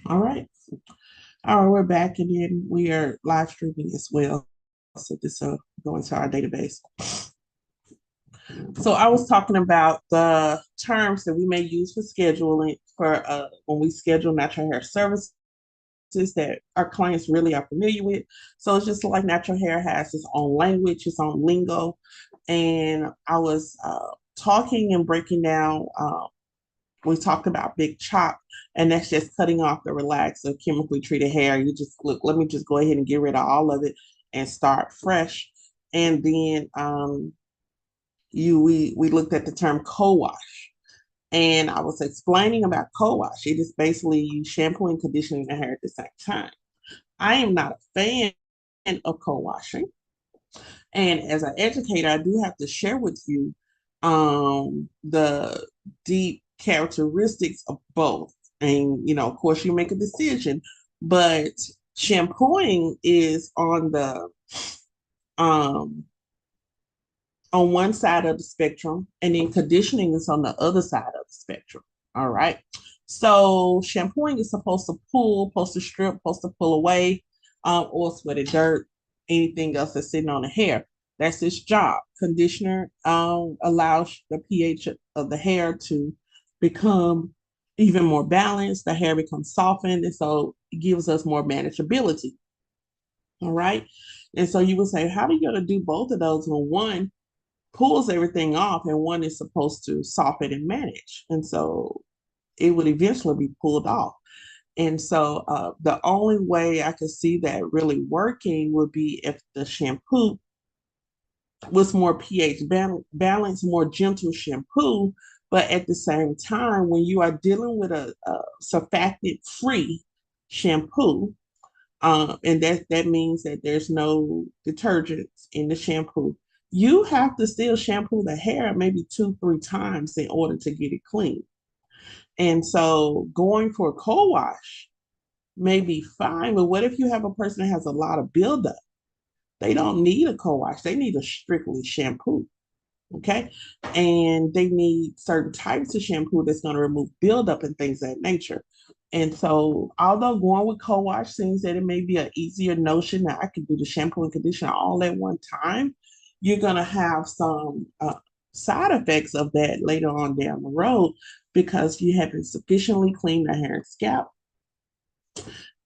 All right. All right, we're back and then we are live streaming as well. So this go into our database. So I was talking about the terms that we may use for scheduling for when we schedule natural hair services that our clients really are familiar with. So it's just like natural hair has its own language, its own lingo. And I was talking and breaking down we talked about big chop, and that's just cutting off the relaxed or chemically treated hair. You just look, let me just go ahead and get rid of all of it and start fresh. And then we looked at the term co-wash. And I was explaining about co-wash. It is basically you shampoo and conditioning the hair at the same time. I am not a fan of co-washing. And as an educator, I do have to share with you the deep characteristics of both. And, of course, you make a decision, but shampooing is um, on one side of the spectrum, and then conditioning is on the other side of the spectrum. All right. So shampooing is supposed to pull, supposed to strip, supposed to pull away, or sweaty dirt, anything else that's sitting on the hair. That's its job. Conditioner allows the pH of the hair to become even more balanced. The hair becomes softened, and so it gives us more manageability. All right. And so you would say, how are you going to do both of those when one pulls everything off and one is supposed to soften and manage? And so it would eventually be pulled off. And so the only way I could see that really working would be if the shampoo was more pH balanced, more gentle shampoo. But at the same time, when you are dealing with a surfactant free shampoo, and that means that there's no detergents in the shampoo, you have to still shampoo the hair maybe 2, 3 times in order to get it clean. And so going for a co-wash may be fine, but what if you have a person that has a lot of buildup? They don't need a co-wash. They need a strictly shampoo. Okay. And they need certain types of shampoo that's going to remove buildup and things of that nature. And so, although going with co-wash seems that it may be an easier notion that I can do the shampoo and conditioner all at one time, you're going to have some side effects of that later on down the road because you haven't sufficiently cleaned the hair and scalp.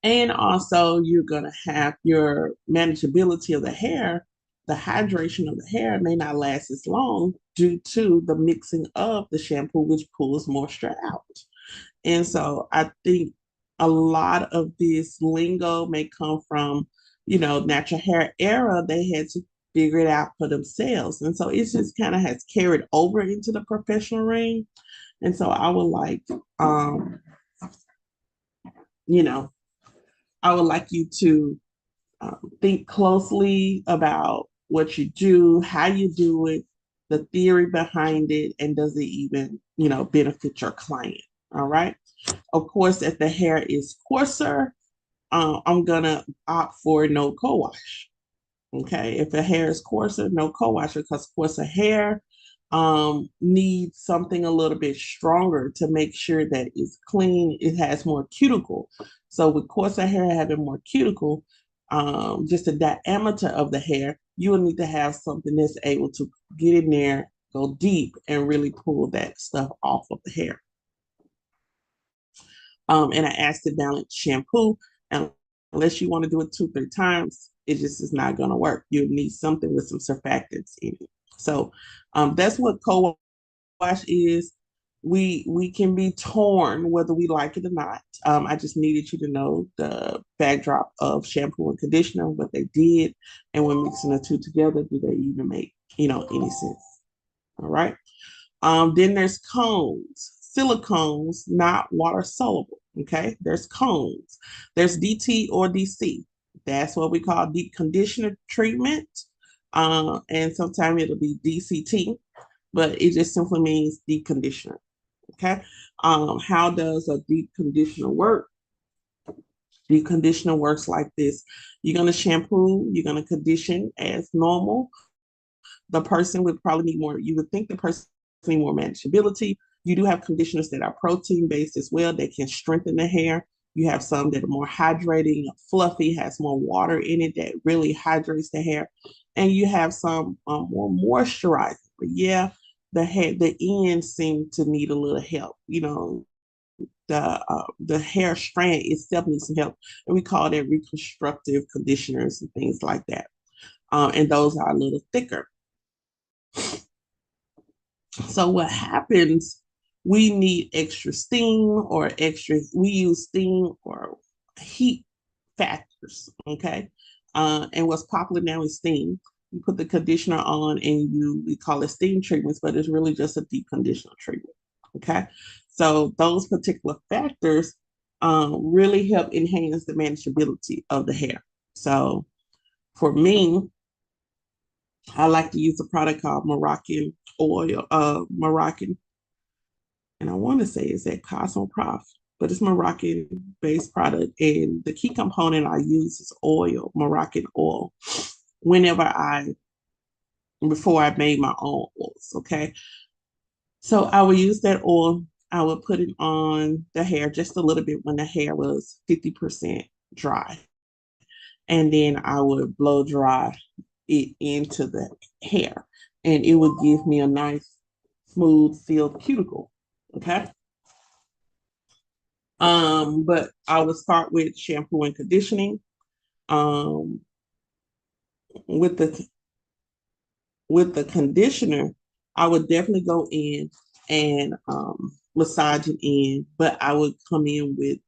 And also, you're going to have your manageability of the hair, the hydration of the hair may not last as long due to the mixing of the shampoo, which pulls moisture out. And so I think a lot of this lingo may come from, natural hair era. They had to figure it out for themselves. And so it just kind of has carried over into the professional ring. And so I would like, you know, I would like you to think closely about what you do, how you do it, the theory behind it, and does it even, benefit your client? All right. Of course, if the hair is coarser, I'm gonna opt for no co-wash. Okay. If the hair is coarser, no co-wash because coarser hair needs something a little bit stronger to make sure that it's clean. It has more cuticle. So with coarser hair having more cuticle, just the diameter of the hair, you will need to have something that's able to get in there, go deep, and really pull that stuff off of the hair. And an acid balance shampoo, and unless you want to do it 2, 3 times, it just is not going to work. You need something with some surfactants in it. So that's what co-wash is. We can be torn whether we like it or not. I just needed you to know the backdrop of shampoo and conditioner, what they did, and when mixing the two together, do they even make any sense? All right. Then there's cones, silicones, not water soluble. Okay, there's cones. There's DT or DC. That's what we call deep conditioner treatment. And sometimes it'll be DCT, but it just simply means deep conditioner. Okay. How does a deep conditioner work? Deep conditioner works like this. You're going to shampoo, you're going to condition as normal. The person would probably need more, you would think the person need more manageability. You do have conditioners that are protein based as well. They can strengthen the hair. You have some that are more hydrating, fluffy, has more water in it that really hydrates the hair. And you have some more moisturizing. But yeah, the ends seem to need a little help. The hair strand itself needs some help, and we call that reconstructive conditioners and things like that. And those are a little thicker. So what happens? We need extra steam or extra. We use steam or heat factors. Okay, and what's popular now is steam. You put the conditioner on, and we call it steam treatments, but it's really just a deep conditioner treatment. Okay, so those particular factors really help enhance the manageability of the hair. So for me, I like to use a product called Moroccan oil, Moroccan, and I want to say it's at Cosmoprof, but it's Moroccan based product. And the key component I use is oil, Moroccan oil, whenever before I made my own oils. Okay. So I would use that oil. I would put it on the hair just a little bit when the hair was 50% dry. And then I would blow dry it into the hair. And it would give me a nice, smooth, sealed cuticle. Okay. But I would start with shampoo and conditioning. Um, with the conditioner, I would definitely go in and massage it in, but I would come in with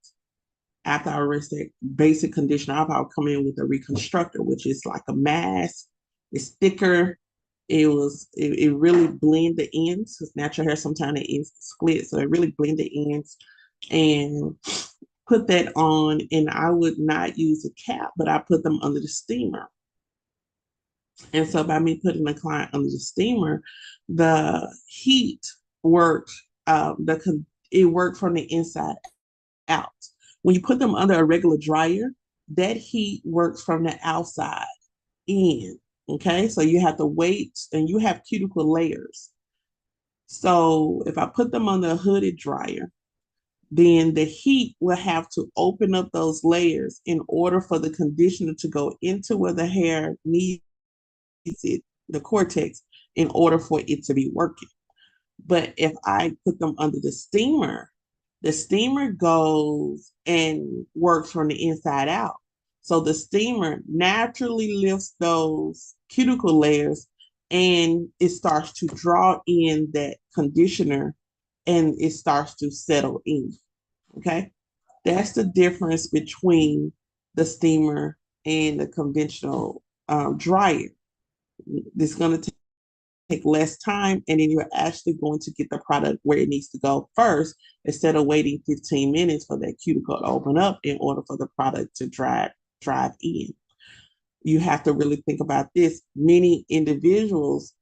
after I rinse that basic conditioner, I would come in with a reconstructor, which is like a mask. It's thicker. It really blend the ends because natural hair sometimes the ends split, so it really blend the ends and put that on. And I would not use a cap, but I put them under the steamer. And so by me putting the client under the steamer, the heat worked. It worked from the inside out. When you put them under a regular dryer, that heat works from the outside in. Okay, so you have to wait, and you have cuticle layers. So if I put them on the hooded dryer, then the heat will have to open up those layers in order for the conditioner to go into where the hair needs it, the cortex, in order for it to be working. But if I put them under the steamer goes and works from the inside out. So the steamer naturally lifts those cuticle layers and it starts to draw in that conditioner and it starts to settle in. Okay. That's the difference between the steamer and the conventional dryer. It's going to take less time, and then you're actually going to get the product where it needs to go first instead of waiting 15 minutes for that cuticle to open up in order for the product to drive in. You have to really think about this. Many individuals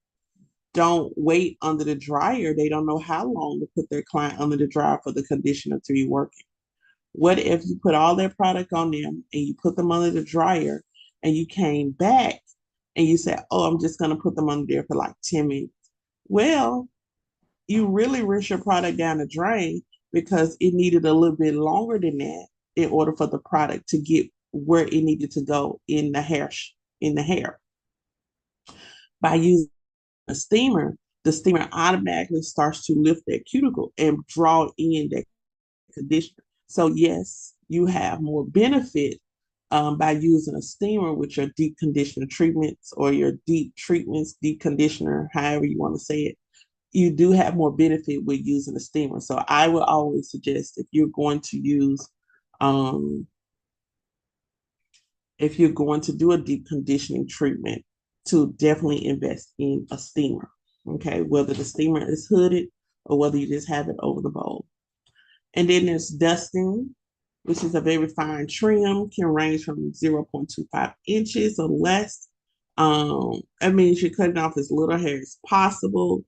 don't wait under the dryer. They don't know how long to put their client under the dryer for the conditioner to be working. What if you put all that product on them and you put them under the dryer and you came back and you said, oh, I'm just going to put them under there for like 10 minutes? Well, you really rinse your product down the drain because it needed a little bit longer than that in order for the product to get where it needed to go in the hair. By using a steamer, the steamer automatically starts to lift that cuticle and draw in that conditioner. So yes, you have more benefit by using a steamer with your deep conditioner treatments or your deep treatments, deep conditioner, however you want to say it. You do have more benefit with using a steamer. So I would always suggest um, if you're going to do a deep conditioning treatment, to definitely invest in a steamer. Okay, whether the steamer is hooded or whether you just have it over the bowl. And then there's dusting, which is a very fine trim, can range from 0.25 inches or less. That means you're cutting off as little hair as possible,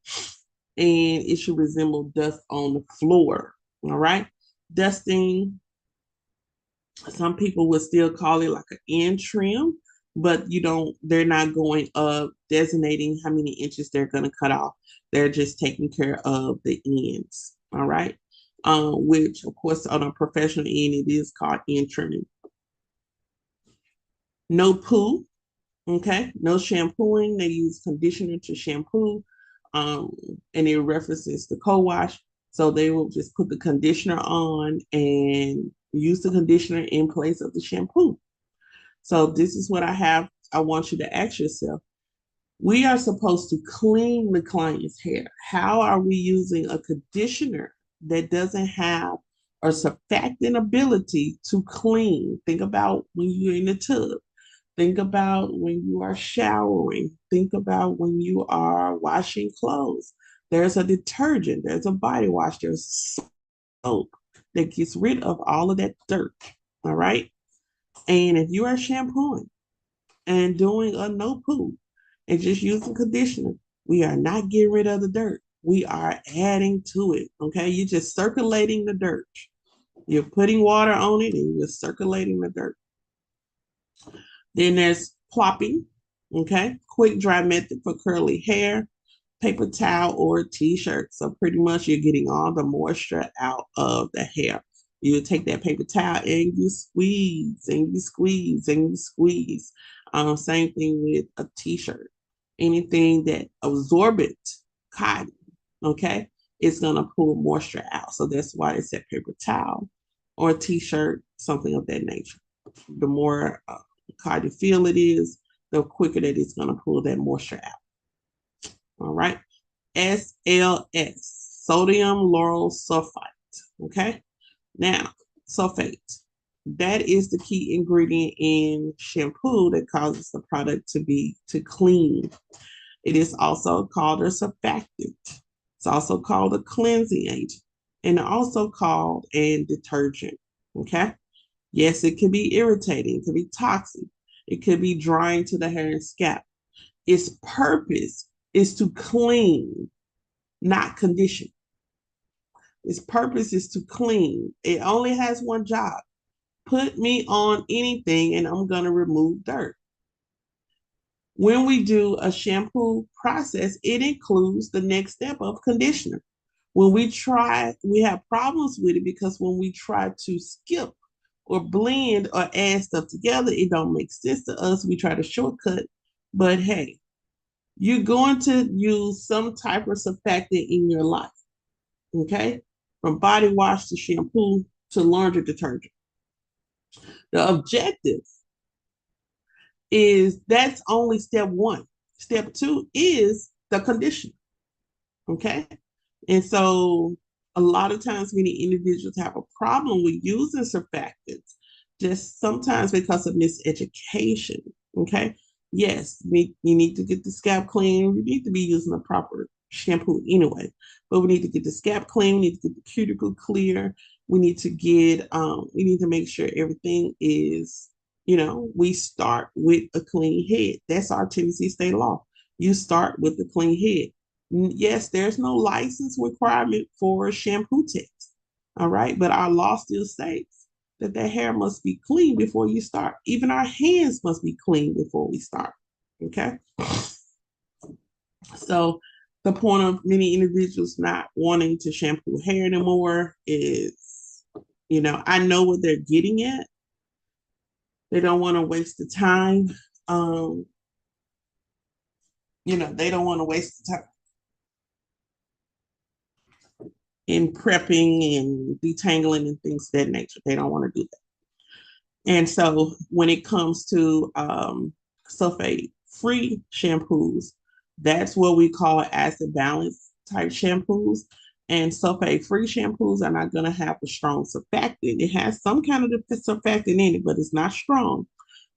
and it should resemble dust on the floor. All right. Dusting, some people would still call it like an end trim, but they're not going designating how many inches they're going to cut off. They're just taking care of the ends. All right. which of course on a professional end, it is called end trimming. No poo, okay? No shampooing. They use conditioner to shampoo, um, and it references the co-wash. So they will just put the conditioner on and use the conditioner in place of the shampoo. So this is what I have. I want you to ask yourself. We are supposed to clean the client's hair. How are we using a conditioner that doesn't have a surfactant ability to clean? Think about when you're in the tub. Think about when you are showering. Think about when you are washing clothes. There's a detergent, there's a body wash, there's soap that gets rid of all of that dirt. All right. And if you are shampooing and doing a no poo and just using conditioner, we are not getting rid of the dirt. We are adding to it. Okay. You're just circulating the dirt. You're putting water on it and you're circulating the dirt. Then there's plopping, okay? Quick dry method for curly hair, paper towel or t-shirt. So pretty much you're getting all the moisture out of the hair. You take that paper towel and you squeeze and you squeeze and you squeeze. Same thing with a t-shirt. Anything that absorbent cotton, okay, it's gonna pull moisture out. So that's why it's a paper towel or a t-shirt, something of that nature. The more cotton feel it is, the quicker that it's gonna pull that moisture out. All right. SLS, sodium lauryl sulfite. Okay. Now, sulfate. That is the key ingredient in shampoo that causes the product to clean. It is also called a surfactant. It's also called a cleansing agent and also called a detergent. Okay. Yes, it can be irritating, it can be toxic, it could be drying to the hair and scalp. Its purpose is to clean, not condition. Its purpose is to clean. It only has one job. Put me on anything and I'm going to remove dirt. When we do a shampoo process, it includes the next step of conditioner. When we have problems with it because when we try to skip or blend or add stuff together, it don't make sense to us. We try to shortcut, but hey, you're going to use some type of surfactant in your life, okay? From body wash to shampoo to laundry detergent. The objective is that's only step one. Step two is the conditioner, okay? And so a lot of times many individuals have a problem with using surfactants just sometimes because of miseducation, okay? Yes, you need to get the scalp clean. We need to be using the proper shampoo anyway, but we need to get the scalp clean. We need to get the cuticle clear. We need to make sure everything is, we start with a clean head. That's our Tennessee state law. You start with a clean head. Yes, there's no license requirement for shampoo techs. All right. But our law still states that the hair must be clean before you start. Even our hands must be clean before we start. Okay. So the point of many individuals not wanting to shampoo hair anymore is, I know what they're getting at. They don't want to waste the time. Um, they don't want to waste the time in prepping and detangling and things of that nature. They don't want to do that. And so when it comes to sulfate free shampoos, that's what we call acid balance type shampoos. And sulfate free shampoos are not going to have a strong surfactant. It has some kind of surfactant in it, but it's not strong.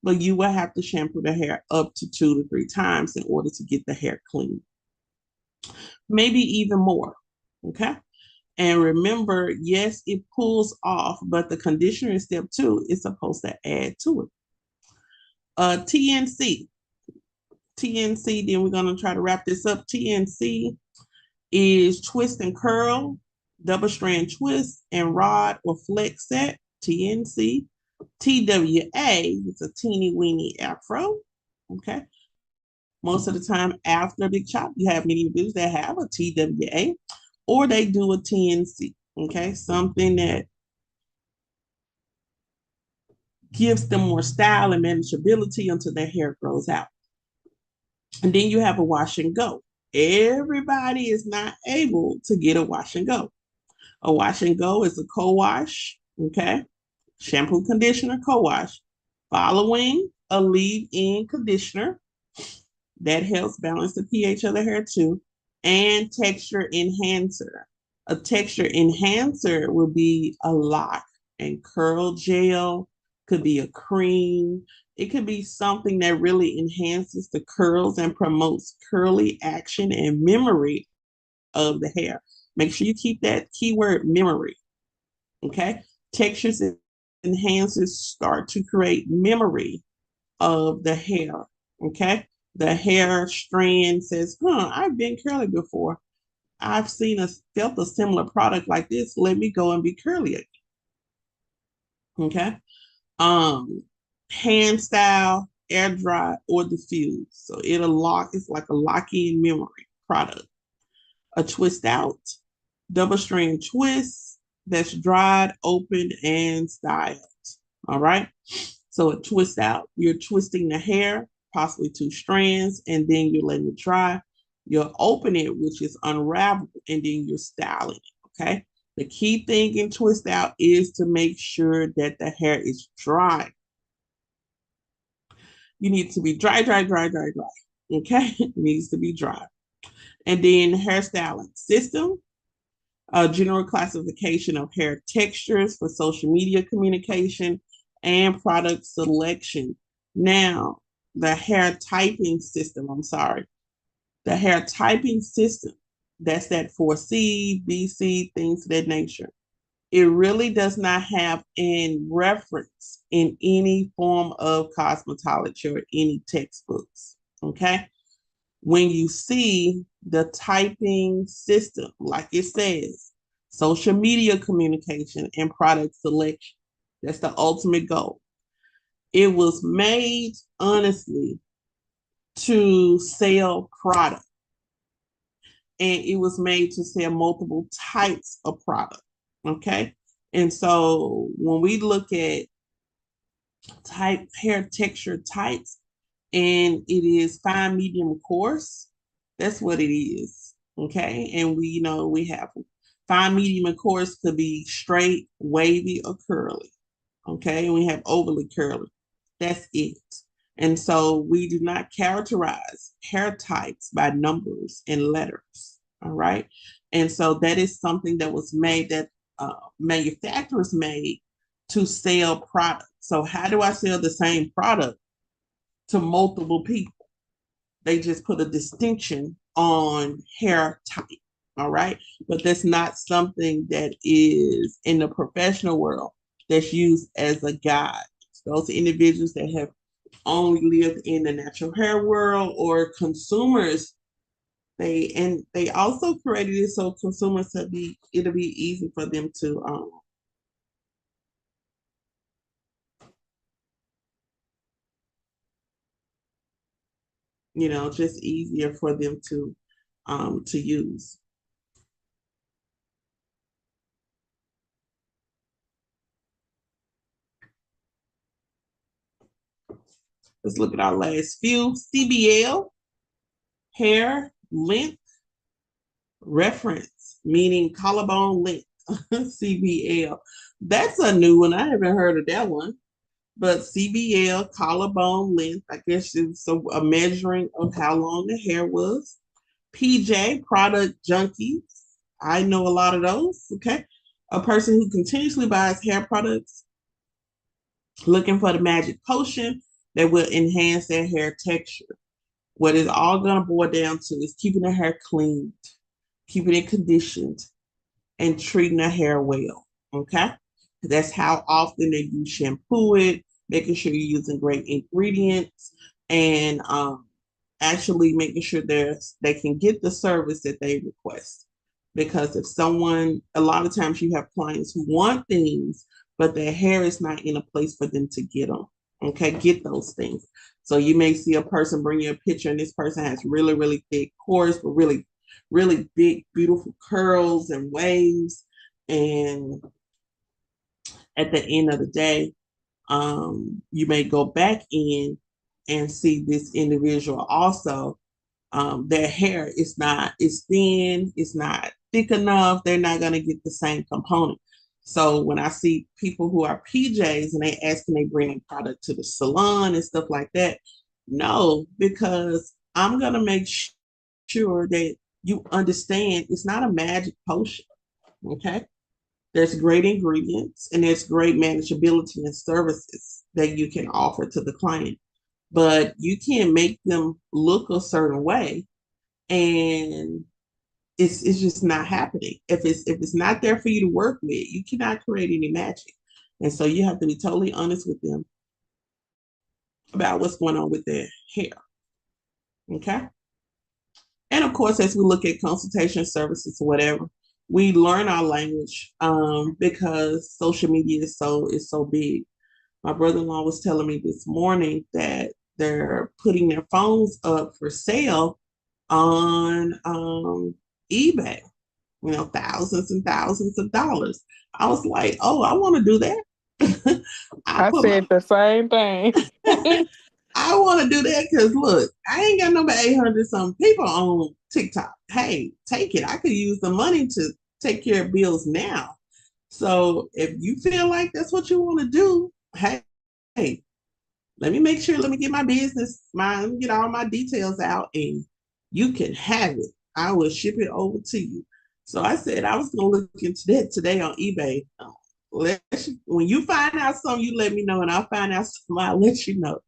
But you will have to shampoo the hair up to 2 to 3 times in order to get the hair clean. Maybe even more. Okay. And remember, yes, it pulls off, but the conditioner in step 2 is supposed to add to it. TNC. TNC, then we're going to try to wrap this up. TNC is twist and curl, double strand twist, and rod or flex set. TNC. TWA is a teeny weeny afro. Okay. Most of the time after a big chop, you have many individuals that have a TWA or they do a TNC. Okay, something that gives them more style and manageability until their hair grows out. And then you have a wash and go. Everybody is not able to get a wash and go. A wash and go is a co-wash, okay? Shampoo, conditioner, co-wash, following a leave-in conditioner that helps balance the pH of the hair too, and texture enhancer. A texture enhancer will be a lock and curl gel, could be a cream. It could be something that really enhances the curls and promotes curly action and memory of the hair. Make sure you keep that keyword memory. Okay. Textures and enhancers start to create memory of the hair. Okay. The hair strand says, I've been curly before. I've felt a similar product like this. Let me go and be curly again. Okay. Um, Hand style, air dry, or diffuse. So it'll lock, it's like a lock-in memory product. A twist out, double strand twist that's dried, opened, and styled. All right. So it twists out. You're twisting the hair, possibly two strands, and then you're letting it dry. You'll open it, which is unravel, and then you're styling it. Okay. The key thing in twist out is to make sure that the hair is dry. You need to be dry, dry, dry, dry, dry. Okay. It needs to be dry. And then hairstyling system, a general classification of hair textures for social media communication and product selection. Now, the hair typing system, the hair typing system, that's that 4C, BC, things of that nature. It really does not have in reference in any form of cosmetology or any textbooks. Okay. When you see the typing system, like it says, social media communication and product selection, that's the ultimate goal. It was made, honestly, to sell product. And it was made to sell multiple types of product. Okay. And so when we look at type hair texture types, and it is fine, medium, coarse. That's what it is. Okay. And we have fine, medium, and coarse could be straight, wavy, or curly. Okay. And we have overly curly. That's it. And so we do not characterize hair types by numbers and letters. All right. And so that is something that was made, that manufacturers made to sell products. So how do I sell the same product to multiple people? They just put a distinction on hair type. All right. But that's not something that is in the professional world that's used as a guide. Those individuals that have only lived in the natural hair world, or consumers, they also created it so consumers it'll be easy for them to just easier for them to use. Let's look at our last few. CBL, hair length reference, meaning collarbone length. CBL. That's a new one. I haven't heard of that one. But CBL, collarbone length, I guess it's a measuring of how long the hair was. PJ, product junkies. I know a lot of those. Okay. A person who continuously buys hair products looking for the magic potion that will enhance their hair texture. What it's all going to boil down to is keeping the hair cleaned, keeping it conditioned, and treating the hair well. Okay. That's how often that you shampoo it, making sure you're using great ingredients, and actually making sure they can get the service that they request. Because if someone, a lot of times you have clients who want things, but their hair is not in a place for them to get them. Okay, get those things. So you may see a person bring you a picture, and this person has really, really thick, coarse, but really, really big, beautiful curls and waves. And at the end of the day, you may go back in and see this individual also. Their hair is not, it's thin, it's not thick enough. They're not going to get the same component. So when I see people who are PJs and they ask, can they bring product to the salon and stuff like that? No, because I'm going to make sure that you understand it's not a magic potion. Okay. There's great ingredients and there's great manageability and services that you can offer to the client, but you can't make them look a certain way, and it's just not happening. If it's not there for you to work with, you cannot create any magic. And so you have to be totally honest with them about what's going on with their hair. Okay. And of course, as we look at consultation services or whatever, we learn our language because social media is so big. My brother-in-law was telling me this morning that they're putting their phones up for sale on eBay, thousands and thousands of dollars. I was like, oh, I want to do that. I I put my said the same thing. I want to do that because look, I ain't got no 800 some people on TikTok. Hey, take it. I could use the money to take care of bills now. So if you feel like that's what you want to do, hey, let me make sure, let me get my business, let me get all my details out and you can have it. I will ship it over to you. So I said I was going to look into that today on eBay. When you find out something, you let me know, and I'll find out something, I'll let you know.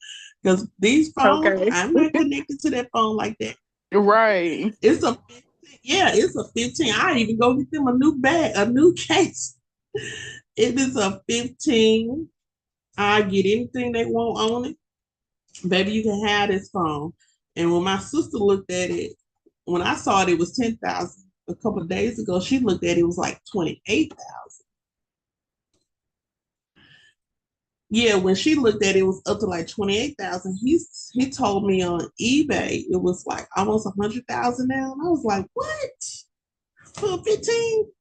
Because these phones, Okay. I'm not connected to that phone like that. Right. It's a 15, yeah, it's a 15. I even go get them a new bag, a new case. It is a 15. I get anything they want on it. Baby, you can have this phone. And when my sister looked at it, when I saw it, it was 10,000. A couple of days ago, she looked at it, it was like 28,000. Yeah, when she looked at it, it was up to like 28,000. He told me on eBay it was like almost 100,000 now. And I was like, what? For 15?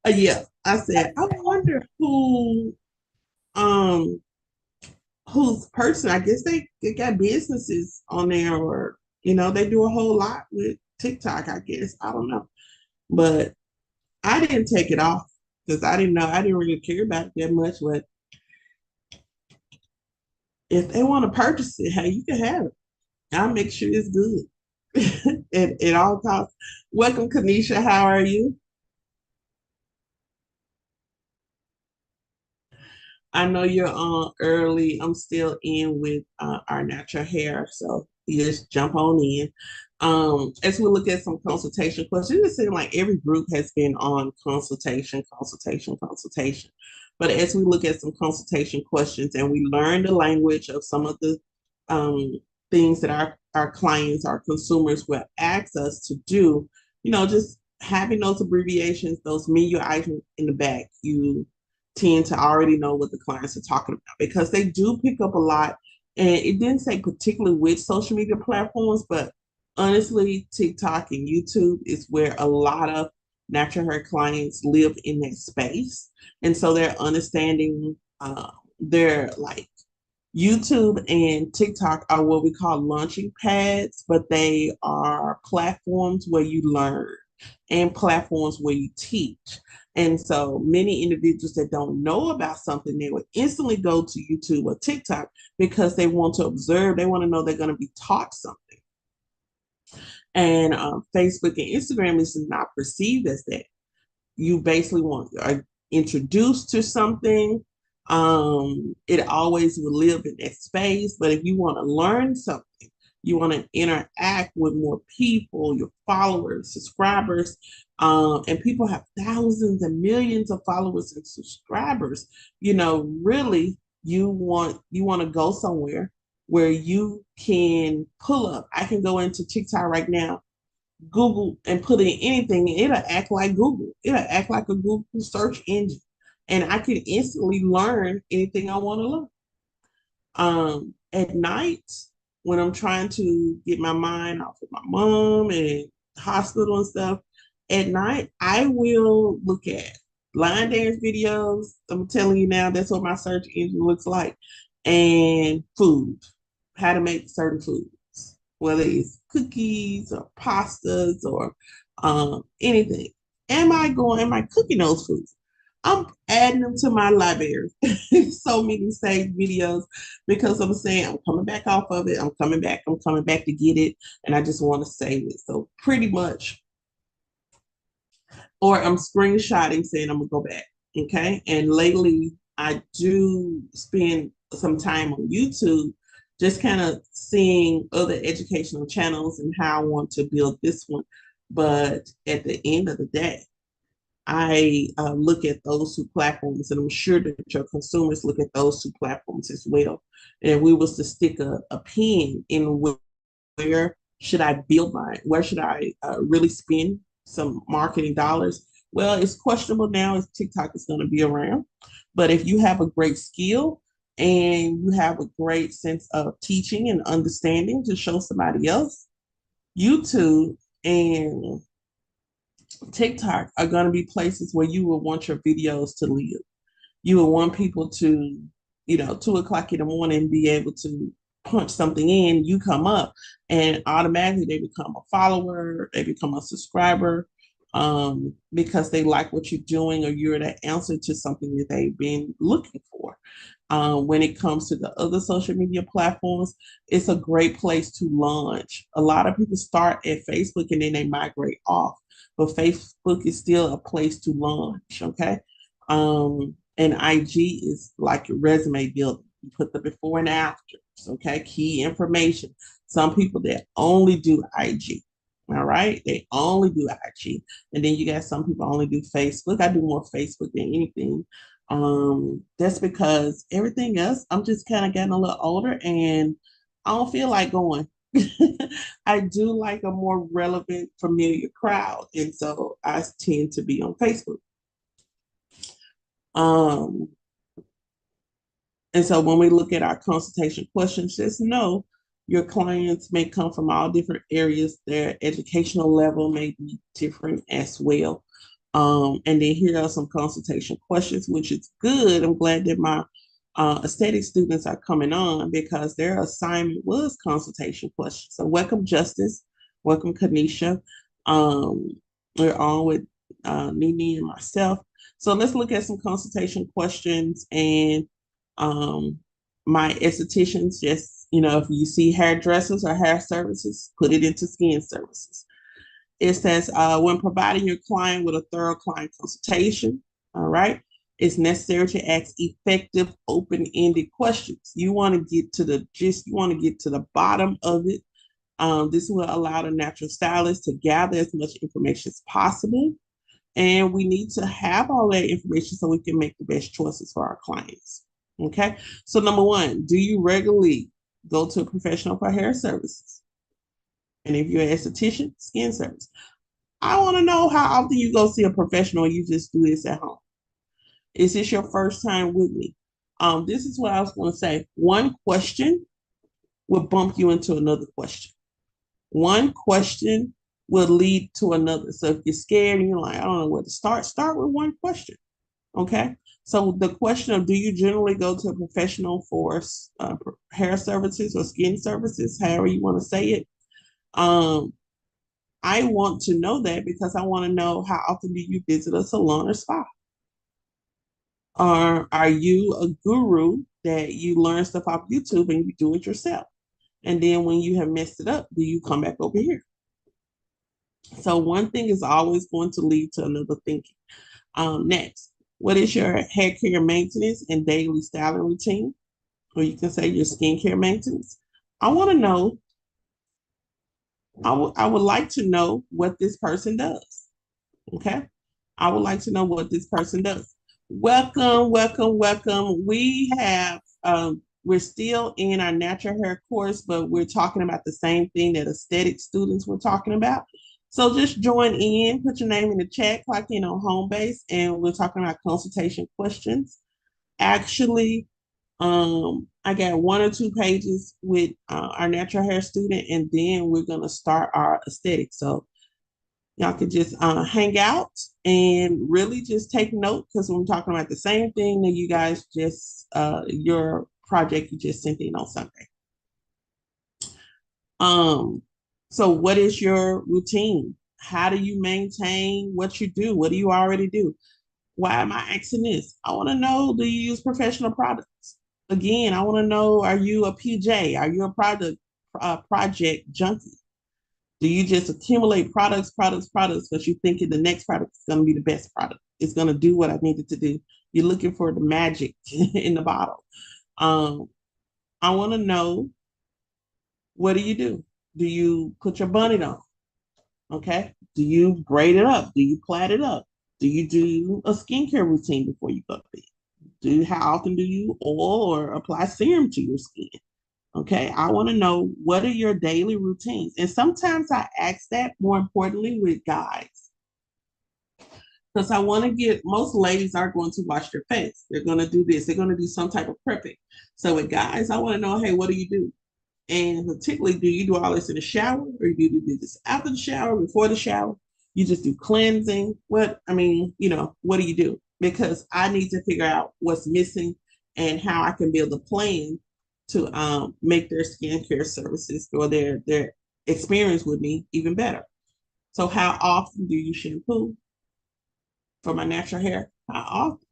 Yeah. I said, I wonder um whose person. I guess they got businesses on there, or they do a whole lot with TikTok, I guess. I don't know. But I didn't take it off because I didn't know, I didn't really care about it that much. But if they want to purchase it, hey, you can have it. I'll make sure it's good. At all costs. Welcome, Kanisha. How are you? I know you're on early. I'm still in with our natural hair, so you just jump on in. As we look at some consultation questions, it seems like every group has been on consultation, consultation, consultation. But as we look at some consultation questions and we learn the language of some of the um, things that our clients, our consumers will ask us to do, just having those abbreviations, those menu items in the back, you tend to already know what the clients are talking about because they do pick up a lot. And it didn't say particularly which social media platforms, but honestly, TikTok and YouTube is where a lot of natural hair clients live in that space. And so they're understanding, they're like, YouTube and TikTok are what we call launching pads, but they are platforms where you learn and platforms where you teach. And so many individuals that don't know about something, they would instantly go to YouTube or TikTok because they want to observe, they want to know they're going to be taught something. And Facebook and Instagram is not perceived as that. You basically are introduced to something. It always will live in that space. But if you want to learn something, you want to interact with more people, your followers, subscribers, and people have thousands and millions of followers and subscribers. Really, you want to go somewhere where you can pull up. I can go into TikTok right now, Google, and put in anything, and it'll act like Google. It'll act like a Google search engine. And I can instantly learn anything I want to learn. At night, when I'm trying to get my mind off of my mom and hospital and stuff, At night, I will look at line dance videos. I'm telling you now, that's what my search engine looks like. And food, how to make certain foods, whether it's cookies or pastas or anything. Am I cooking those foods? I'm adding them to my library. So many saved videos because I'm saying I'm coming back off of it. I'm coming back to get it. And I just want to save it. So pretty much, or I'm screenshotting saying I'm gonna go back. Okay. And lately I do spend some time on YouTube just kind of seeing other educational channels and how I want to build this one. But at the end of the day, I look at those two platforms, and I'm sure that your consumers look at those two platforms as well. And if we was to stick a pin in where should I build mine? Where should I really spend some marketing dollars? Well, it's questionable now if TikTok is going to be around. But if you have a great skill and you have a great sense of teaching and understanding to show somebody else, YouTube and TikTok are going to be places where you will want your videos to live. You will want people to, 2 o'clock in the morning, be able to punch something in, you come up, and automatically they become a follower, they become a subscriber, because they like what you're doing or you're the answer to something that they've been looking for. When it comes to the other social media platforms, it's a great place to launch. A lot of people start at Facebook and then they migrate off, but Facebook is still a place to launch. Okay. And IG is like your resume building. You put the before and afters, okay? Key information. Some people that only do IG. All right. They only do IG. And then you got some people only do Facebook. I do more Facebook than anything. That's because everything else, I'm just kind of getting a little older and I don't feel like going. I do like a more relevant, familiar crowd. And so I tend to be on Facebook. Um, and so when we look at our consultation questions, just know your clients may come from all different areas. Their educational level may be different as well. And then here are some consultation questions, which is good. I'm glad that my aesthetic students are coming on because their assignment was consultation questions. So welcome, Justice. Welcome, Kanisha. Um, we're on with Nini and myself. So let's look at some consultation questions and my estheticians just, if you see hairdressers or hair services, put it into skin services. It says, when providing your client with a thorough client consultation, all right, it's necessary to ask effective, open-ended questions. You want to get to the gist, you want to get to the bottom of it. This will allow the natural stylist to gather as much information as possible. And we need to have all that information so we can make the best choices for our clients. Okay. So, number one, do you regularly go to a professional for hair services? And if you're an esthetician, skin service. I want to know how often you go see a professional and you just do this at home. Is this your first time with me? This is what I was going to say. One question will bump you into another question. One question will lead to another. So if you're scared and you're like, I don't know where to start with one question. Okay. So the question of do you generally go to a professional for hair services or skin services, however you want to say it? Um, I want to know that because I want to know how often do you visit a salon or spa? Or are you a guru that you learn stuff off YouTube and you do it yourself? And then when you have messed it up, do you come back over here? So one thing is always going to lead to another thinking. Next, what is your hair care maintenance and daily styling routine? Or you can say your skincare maintenance. I want to know, I would like to know what this person does. Okay. I would like to know what this person does. Welcome, welcome, welcome. We're still in our natural hair course, but we're talking about the same thing that aesthetic students were talking about. So just join in, put your name in the chat, clock in on home base, and we're talking about consultation questions. Actually, I got 1 or 2 pages with our natural hair student, and then we're going to start our aesthetic. So Y'all could just hang out and really just take note because we're talking about the same thing that you guys just, your project you just sent in on Sunday. Um, so what is your routine? How do you maintain what you do? What do you already do? Why am I asking this? I want to know, do you use professional products? Again, I want to know, are you a PJ? Are you a project junkie? Do you just accumulate products because you thinking the next product is going to be the best product? It's going to do what I needed to do. You're looking for the magic in the bottle. Um, I want to know, what do you do? Do you put your bonnet on? Okay. Do you braid it up? Do you plait it up? Do you do a skincare routine before you go to bed? How often do you oil or apply serum to your skin? Okay, I want to know, what are your daily routines? And sometimes I ask that more importantly with guys, because I want to get, most ladies are going to wash their face. They're going to do this, they're going to do some type of prepping. So with guys, I want to know, hey, what do you do? And particularly, do you do all this in the shower, or do you do this after the shower, before the shower? You just do cleansing? What, I mean, what do you do? Because I need to figure out what's missing and how I can build a plan to make their skincare services or their experience with me even better. So, how often do you shampoo for my natural hair? How often?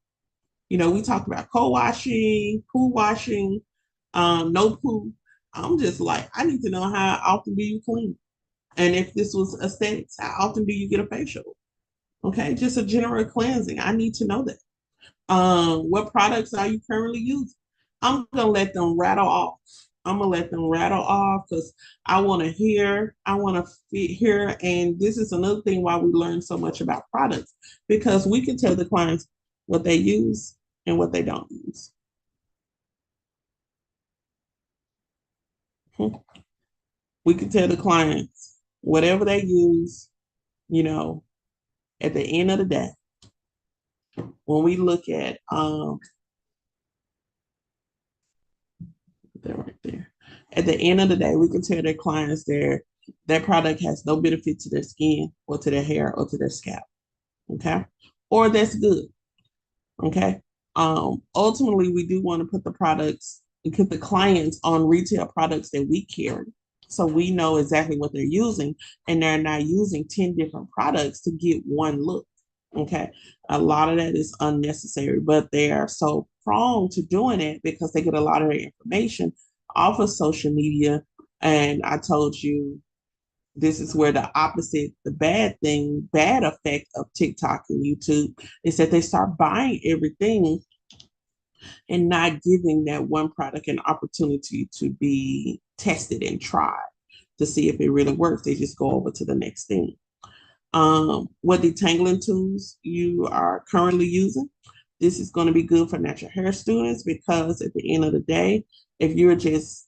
We talked about co-washing, pool washing, no poo. I'm just like, I need to know, how often do you clean? And if this was aesthetics, how often do you get a facial? Okay, just a general cleansing. I need to know that. What products are you currently using? I'm gonna let them rattle off. I'm gonna let them rattle off because I want to hear. I want to hear, and this is another thing why we learn so much about products, because we can tell the clients what they use and what they don't use. We can tell the clients whatever they use. You know, at the end of the day, when we look at that right there. At the end of the day, we can tell their clients that product has no benefit to their skin or to their hair or to their scalp. Okay. Or that's good. Okay. Ultimately, we do want to put the products and put the clients on retail products that we carry. So we know exactly what they're using, and they're not using 10 different products to get one look. Okay. A lot of that is unnecessary, but they are so prone to doing it because they get a lot of their information off of social media. And I told you, this is where the opposite, the bad effect of TikTok and YouTube is that they start buying everything and not giving that one product an opportunity to be tested and tried to see if it really works. They just go over to the next thing. What detangling tools you are currently using. This is going to be good for natural hair students because at the end of the day, if you're just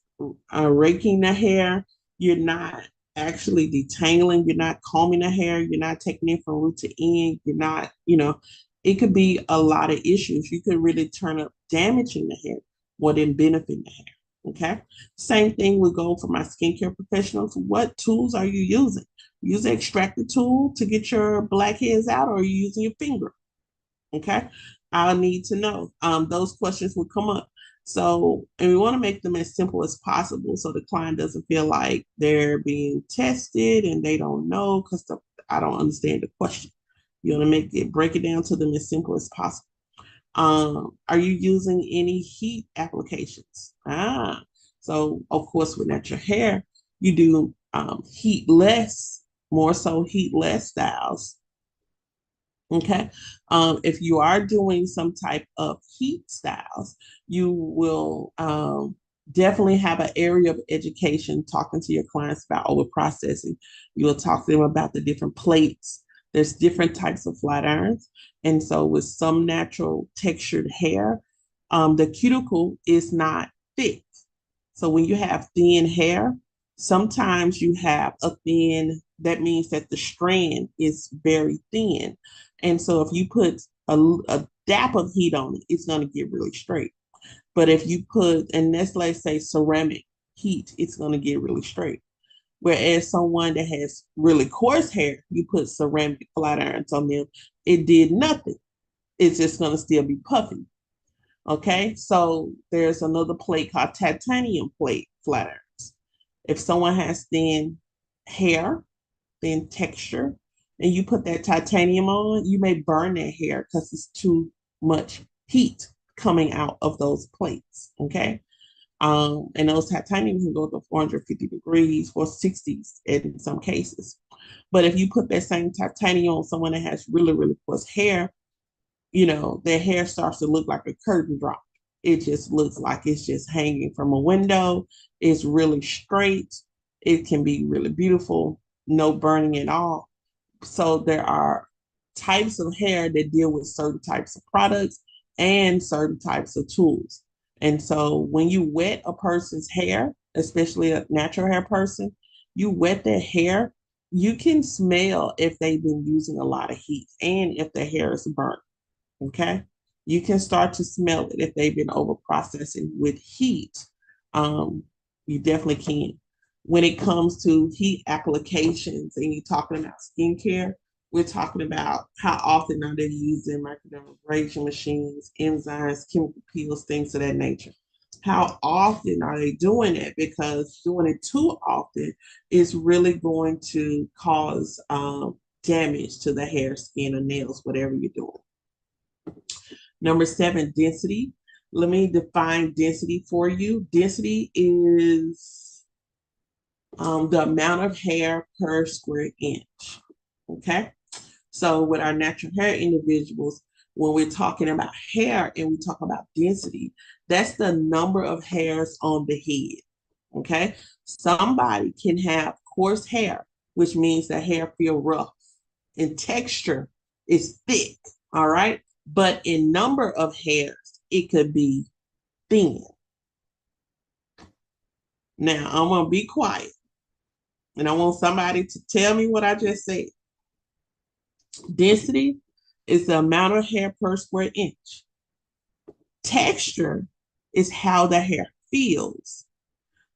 raking the hair, you're not actually detangling, you're not combing the hair, you're not taking it from root to end, you're not, it could be a lot of issues. You could really turn up damaging the hair more than benefiting the hair. Okay. Same thing would go for my skincare professionals. What tools are you using? Use an extractor tool to get your blackheads out, or are you using your finger? Okay. I'll need to know. Those questions will come up. So, and we want to make them as simple as possible so the client doesn't feel like they're being tested and they don't know because I don't understand the question. You want to break it down to them as simple as possible. Are you using any heat applications? So of course, with natural hair, you do heat less, more so heat less styles. Okay. If you are doing some type of heat styles, you will definitely have an area of education talking to your clients about over processing. You will talk to them about the different plates. There's different types of flat irons. And so, with some natural textured hair, the cuticle is not thick. So, when you have thin hair, sometimes you have a thin, that means that the strand is very thin. And so if you put a dap of heat on it, it's going to get really straight. But if you put, and let's say ceramic heat, it's going to get really straight. Whereas someone that has really coarse hair, you put ceramic flat irons on them, it did nothing. It's just going to still be puffy. Okay, so there's another plate called titanium plate flat irons. If someone has thin hair, thin texture, and you put that titanium on, you may burn that hair because it's too much heat coming out of those plates. Okay. And those titanium can go to 450 degrees, 460s in some cases. But if you put that same titanium on someone that has really, really coarse hair, their hair starts to look like a curtain drop. It just looks like it's just hanging from a window. It's really straight. It can be really beautiful, no burning at all. So there are types of hair that deal with certain types of products and certain types of tools. And so when you wet a person's hair, especially a natural hair person, you wet their hair, you can smell if they've been using a lot of heat and if their hair is burnt. Okay. You can start to smell it if they've been over processing with heat. Um, you definitely can. When it comes to heat applications and you're talking about skincare, we're talking about how often are they using microdermabrasion machines, enzymes, chemical peels, things of that nature. How often are they doing it? Because doing it too often is really going to cause damage to the hair, skin, or nails, whatever you're doing. Number seven, density. Let me define density for you. Density is the amount of hair per square inch. Okay. So, with our natural hair individuals, when we're talking about hair and we talk about density, that's the number of hairs on the head. Okay. Somebody can have coarse hair, which means the hair feel rough and texture is thick. All right. But in number of hairs, it could be thin. Now, I'm going to be quiet and I want somebody to tell me what I just said. Density is the amount of hair per square inch. Texture is how the hair feels.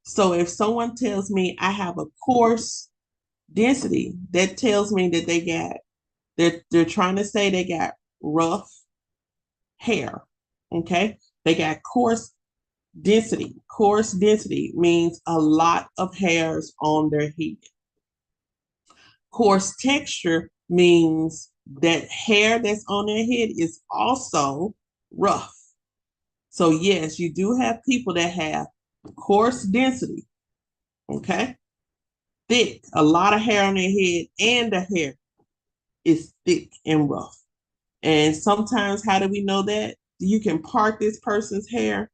So if someone tells me I have a coarse density, that tells me that they're trying to say they got rough hair. Okay. They got coarse density. Coarse density means a lot of hairs on their head. Coarse texture means that hair that's on their head is also rough. So, yes, you do have people that have coarse density, okay? Thick, a lot of hair on their head, and the hair is thick and rough. And sometimes, how do we know that? You can part this person's hair,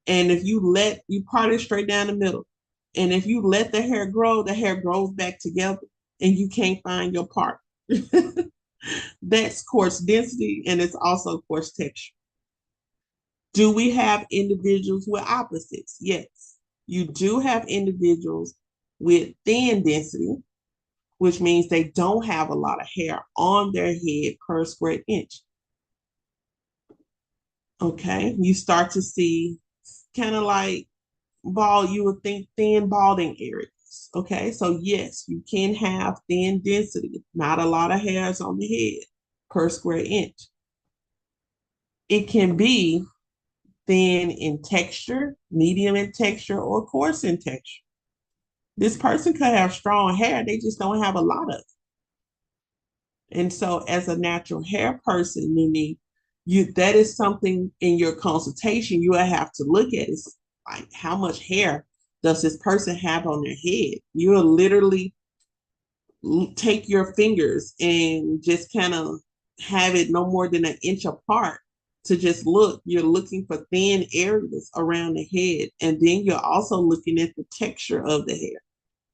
and if you part it straight down the middle, and if you let the hair grows back together, and you can't find your part. That's coarse density, and it's also coarse texture. Do we have individuals with opposites? Yes. You do have individuals with thin density, which means they don't have a lot of hair on their head per square inch. Okay. You start to see kind of like you would think thin balding areas. Okay. So, yes, you can have thin density, not a lot of hairs on the head per square inch. It can be thin in texture, medium in texture, or coarse in texture. This person could have strong hair, they just don't have a lot of it. And so, as a natural hair person, meaning that is something in your consultation you will have to look at is like how much hair does this person have on their head? You will literally take your fingers and just kind of have it no more than an inch apart to just look. You're looking for thin areas around the head, and then you're also looking at the texture of the hair.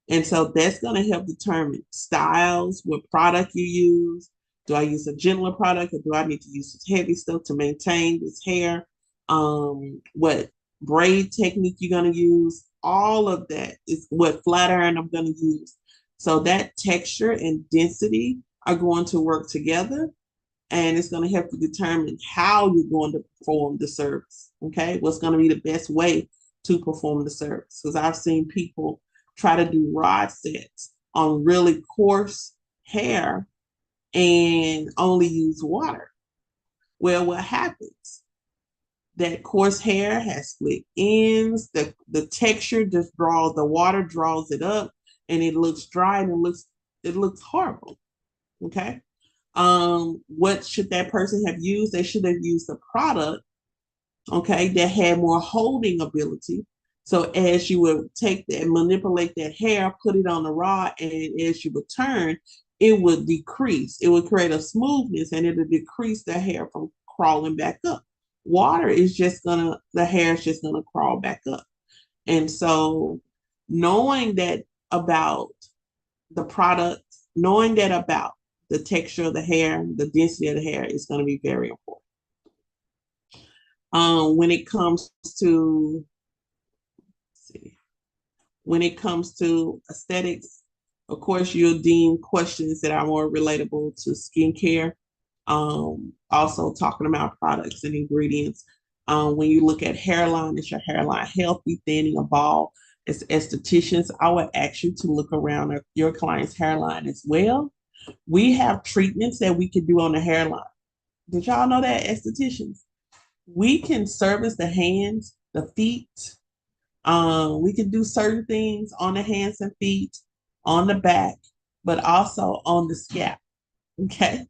And so that's going to help determine styles, what product you use. Do I use a gentler product or do I need to use this heavy stuff to maintain this hair? What braid technique you're going to use? All of that is what flat iron I'm going to use. So that texture and density are going to work together, and it's going to help you determine how you're going to perform the service. Okay, what's going to be the best way to perform the service? Because I've seen people try to do rod sets on really coarse hair and only use water. Well, what happens? That coarse hair has split ends. The texture just draws the water, draws it up, and it looks dry and it looks horrible. Okay. What should that person have used? They should have used a product, okay, that had more holding ability. So as you would take that, manipulate that hair, put it on the rod, and as you would turn, it would decrease. It would create a smoothness and it would decrease the hair from crawling back up. Water is just gonna, the hair is just gonna crawl back up. And so knowing that about the product, knowing that about the texture of the hair, the density of the hair is going to be very important. When it comes to, see, when it comes to aesthetics, of course, you'll deem questions that are more relatable to skincare. Also talking about products and ingredients. When you look at hairline, is your hairline healthy, thinning, or bald? As estheticians, I would ask you to look around your client's hairline as well. We have treatments that we can do on the hairline. Did y'all know that, estheticians? We can service the hands, the feet. We can do certain things on the hands and feet, on the back, but also on the scalp. Okay.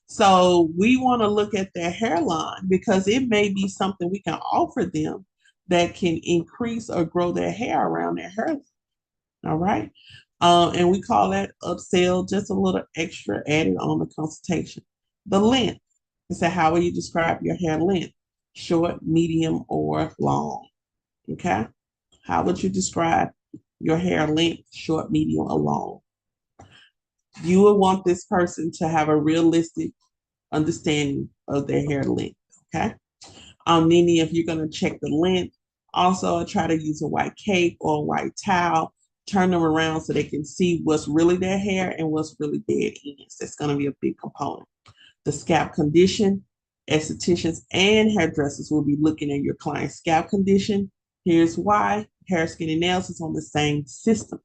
So we want to look at their hairline because it may be something we can offer them that can increase or grow their hair around their hairline. All right. And we call that upsell, just a little extra added on the consultation. The length. I said, how will you describe your hair length? Short, medium, or long? Okay. How would you describe your hair length, short, medium, or long? You would want this person to have a realistic understanding of their hair length. Okay. Nini, if you're going to check the length, also try to use a white cape or a white towel. Turn them around so they can see what's really their hair and what's really dead ends. That's going to be a big component. The scalp condition, estheticians and hairdressers will be looking at your client's scalp condition. Here's why. Hair, skin, and nails is on the same system.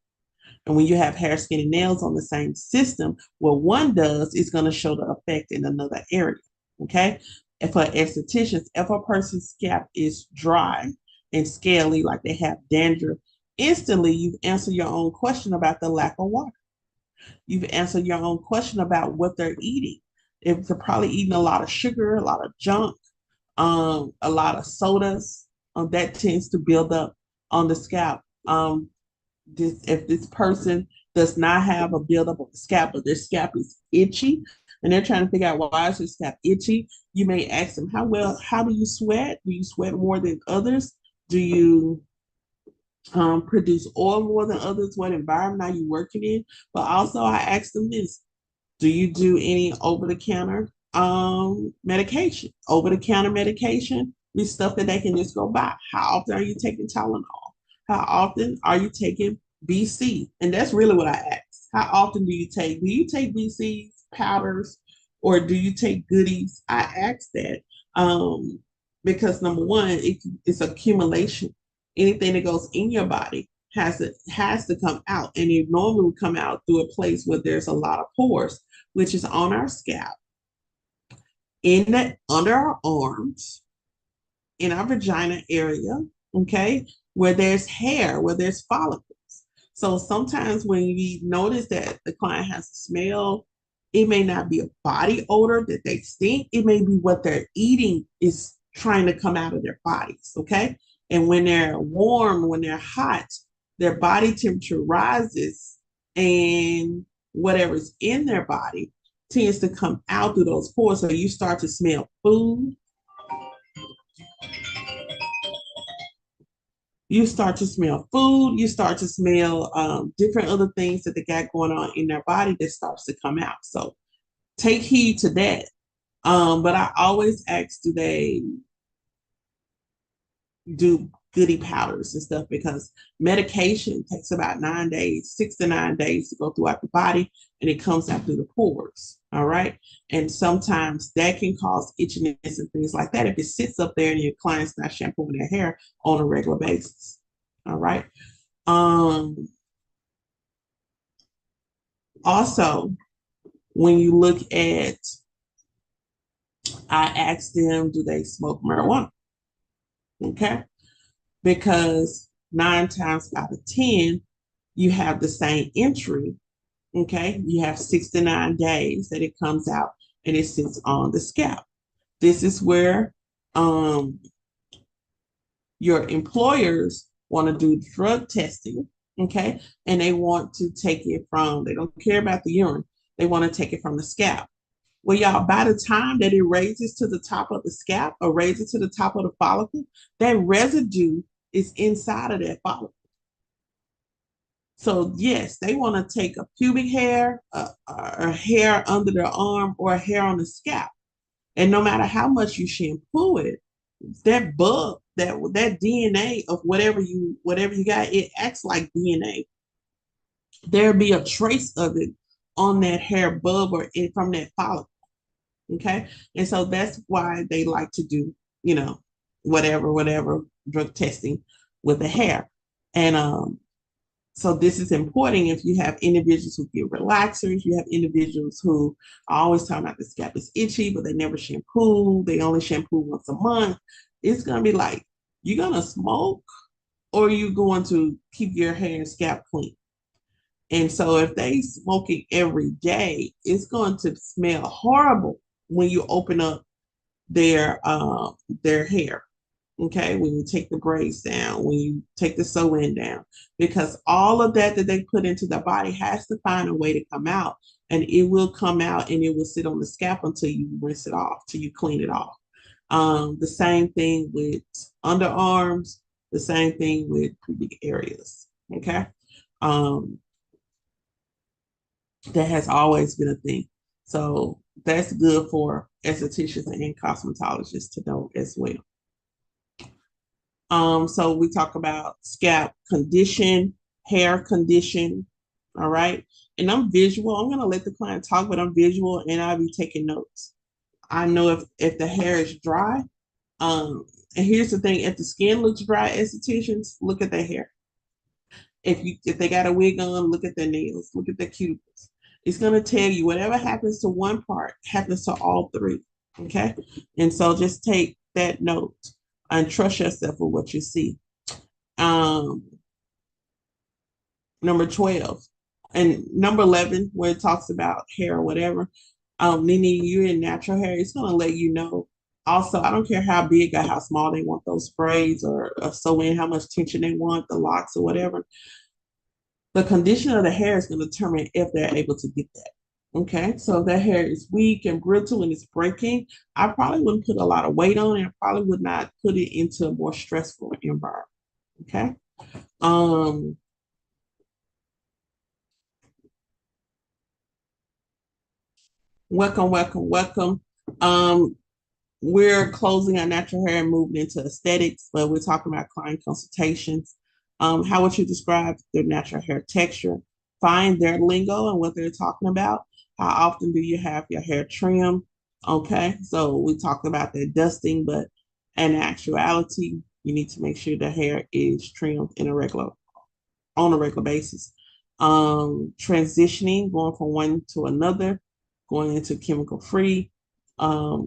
And when you have hair, skin, and nails on the same system, what one does is going to show the effect in another area. Okay. And for estheticians, if a person's scalp is dry and scaly, like they have dandruff, instantly you've answered your own question about the lack of water. You've answered your own question about what they're eating. If they're probably eating a lot of sugar, a lot of junk, a lot of sodas, that tends to build up on the scalp. If this person does not have a buildup of the scalp, but their scalp is itchy, and they're trying to figure out why is their scalp itchy, you may ask them, how do you sweat? Do you sweat more than others? Do you produce oil more than others? What environment are you working in? But also I ask them this, do you do any over-the-counter medication? Over-the-counter medication is stuff that they can just go buy. How often are you taking Tylenol? How often are you taking BC? And that's really what I ask. How often do you take BCs, powders, or do you take goodies? I ask that because number one, it's accumulation. Anything that goes in your body has to come out, and it normally will come out through a place where there's a lot of pores, which is on our scalp, in that under our arms, in our vagina area, okay, where there's hair, where there's follicles. So sometimes when you notice that the client has a smell, it may not be a body odor that they stink. It may be what they're eating is trying to come out of their bodies, okay? And when they're warm, when they're hot, their body temperature rises and whatever's in their body tends to come out through those pores. So you start to smell food, you start to smell food, you start to smell different other things that they got going on in their body that starts to come out. So take heed to that. But I always ask, do they do goody powders and stuff? Because medication takes about 9 days, 6 to 9 days to go throughout the body, and it comes out through the pores. All right. And sometimes that can cause itchiness and things like that if it sits up there and your client's not shampooing their hair on a regular basis. All right. Um, Also, when you look at, I asked them, do they smoke marijuana? Okay. Because 9 times out of 10, you have the same entry. Okay. You have 69 days that it comes out and it sits on the scalp. This is where um, your employers want to do drug testing. Okay. And they want to take it from, they don't care about the urine, they want to take it from the scalp. Well, y'all, by the time that it raises to the top of the scalp or raises to the top of the follicle, that residue is inside of that follicle. So, yes, they want to take a pubic hair, a hair under their arm, or a hair on the scalp. And no matter how much you shampoo it, that bug, that DNA of whatever you got, it acts like DNA. There'll be a trace of it on that hair bulb or from that follicle. Okay. And so that's why they like to do, you know, whatever drug testing with the hair. And so this is important if you have individuals who get relaxers, you have individuals who are always talking about the scalp is itchy, but they never shampoo, they only shampoo once a month. It's gonna be like, you're gonna smoke or you're going to keep your hair and scalp clean. And so if they smoking every day, it's going to smell horrible when you open up their hair. Okay, when you take the braids down, when you take the sew-in down, because all of that they put into the body has to find a way to come out, and it will come out and it will sit on the scalp until you rinse it off, till you clean it off. The same thing with underarms, the same thing with pubic areas. Okay, um, that has always been a thing. So that's good for estheticians and cosmetologists to know as well. So we talk about scalp condition, hair condition. All right. And I'm visual. I'm gonna let the client talk, but I'm visual and I'll be taking notes. I know if the hair is dry. And here's the thing: if the skin looks dry, estheticians look at their hair. If they got a wig on, look at their nails, look at their cuticles. It's gonna tell you whatever happens to one part happens to all three. Okay, and so just take that note and trust yourself with what you see. Um, Number 12 and number 11, where it talks about hair or whatever. Nene, you're in natural hair, it's gonna let you know. Also, I don't care how big or how small they want those braids or sew in how much tension they want, the locks or whatever. The condition of the hair is going to determine if they're able to get that. Okay, so if their hair is weak and brittle and it's breaking, I probably wouldn't put a lot of weight on it. I probably would not put it into a more stressful environment. Okay. Um, welcome. Um, we're closing on natural hair and moving into aesthetics, but we're talking about client consultations. How would you describe their natural hair texture? Find their lingo and what they're talking about. How often do you have your hair trimmed? Okay, so we talked about the dusting, but in actuality, you need to make sure the hair is trimmed in a regular on a regular basis. Transitioning, going from one to another, going into chemical free.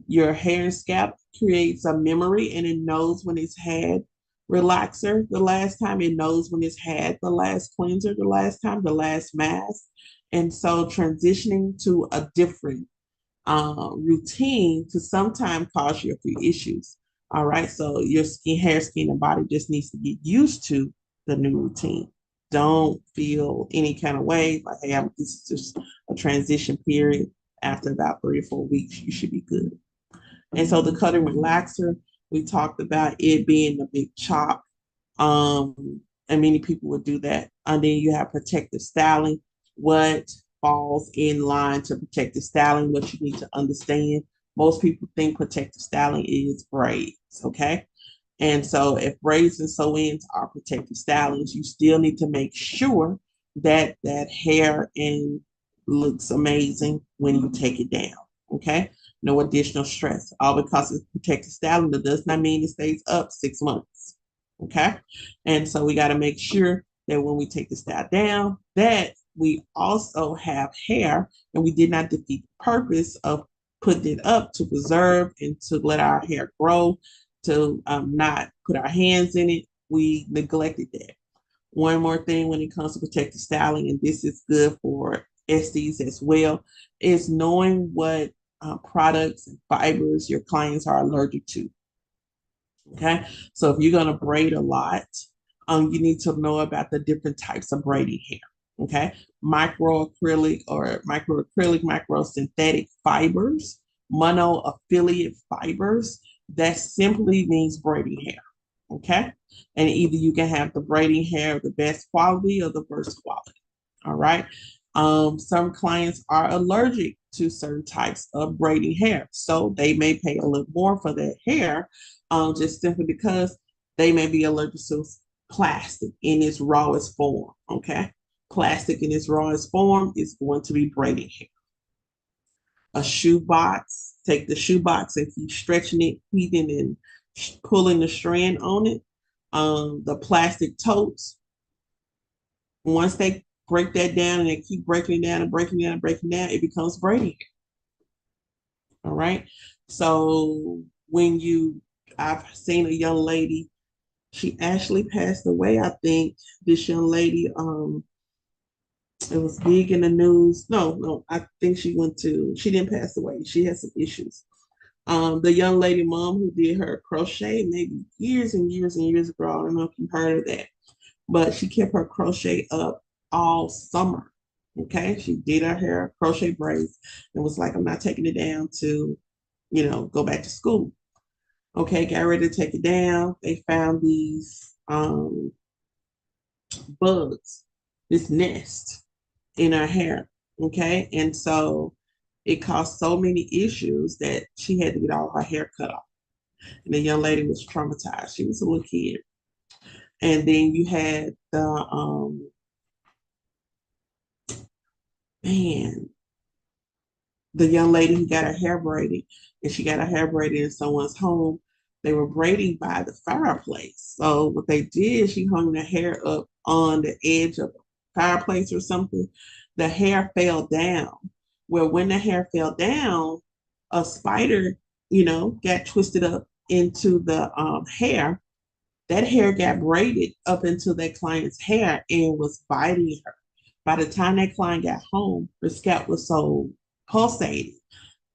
Your hair and scalp creates a memory and it knows when it's had relaxer the last time, it knows when it's had the last cleanser the last time, the last mask. And so transitioning to a different routine to sometimes cause you a few issues. All right. So your skin, hair, skin, and body just needs to get used to the new routine. Don't feel any kind of way like, hey, this is just a transition period. After about 3 or 4 weeks, you should be good. And so the cutting relaxer, we talked about it being a big chop. And many people would do that. And then you have protective styling. What falls in line to protective styling, what you need to understand. Most people think protective styling is braids, okay? And so if braids and sew-ins are protective stylings, you still need to make sure that that hair and looks amazing when you take it down, okay? No additional stress. All because it's protective styling, that does not mean it stays up 6 months, okay? And so we got to make sure that when we take the style down, that we also have hair, and we did not defeat the purpose of putting it up to preserve and to let our hair grow, to not put our hands in it. We neglected that. One more thing when it comes to protective styling, and this is good for SDs as well, is knowing what products and fibers your clients are allergic to. Okay, so if you're going to braid a lot, you need to know about the different types of braiding hair. Okay, micro synthetic fibers, mono affiliate fibers. That simply means braiding hair. Okay, and either you can have the braiding hair of the best quality or the worst quality. All right. Some clients are allergic to certain types of braiding hair, so they may pay a little more for that hair, just simply because they may be allergic to plastic in its rawest form. Okay, plastic in its rawest form is going to be braiding hair. A shoe box, take the shoe box and keep stretching it, heating and pulling the strand on it. The plastic totes, once they break that down and they keep breaking it down and breaking it down and breaking it down, it becomes braiding hair. All right. So when I've seen a young lady, she actually passed away. I think this young lady, it was big in the news. No, I think she didn't pass away. She had some issues. The young lady mom who did her crochet maybe years and years and years ago. I don't know if you heard of that, but she kept her crochet up all summer. Okay, she did her hair crochet braids and was like, I'm not taking it down to, go back to school. Okay, got ready to take it down. They found these bugs, this nest in her hair. Okay, and so it caused so many issues that she had to get all her hair cut off. And the young lady was traumatized. She was a little kid. And then you had the man, the young lady who got her hair braided, and she got her hair braided in someone's home. They were braiding by the fireplace. So what they did, she hung the hair up on the edge of a fireplace or something. The hair fell down. Well, when the hair fell down, a spider, got twisted up into the hair. That hair got braided up into that client's hair and was biting her. By the time that client got home, her scalp was so pulsating.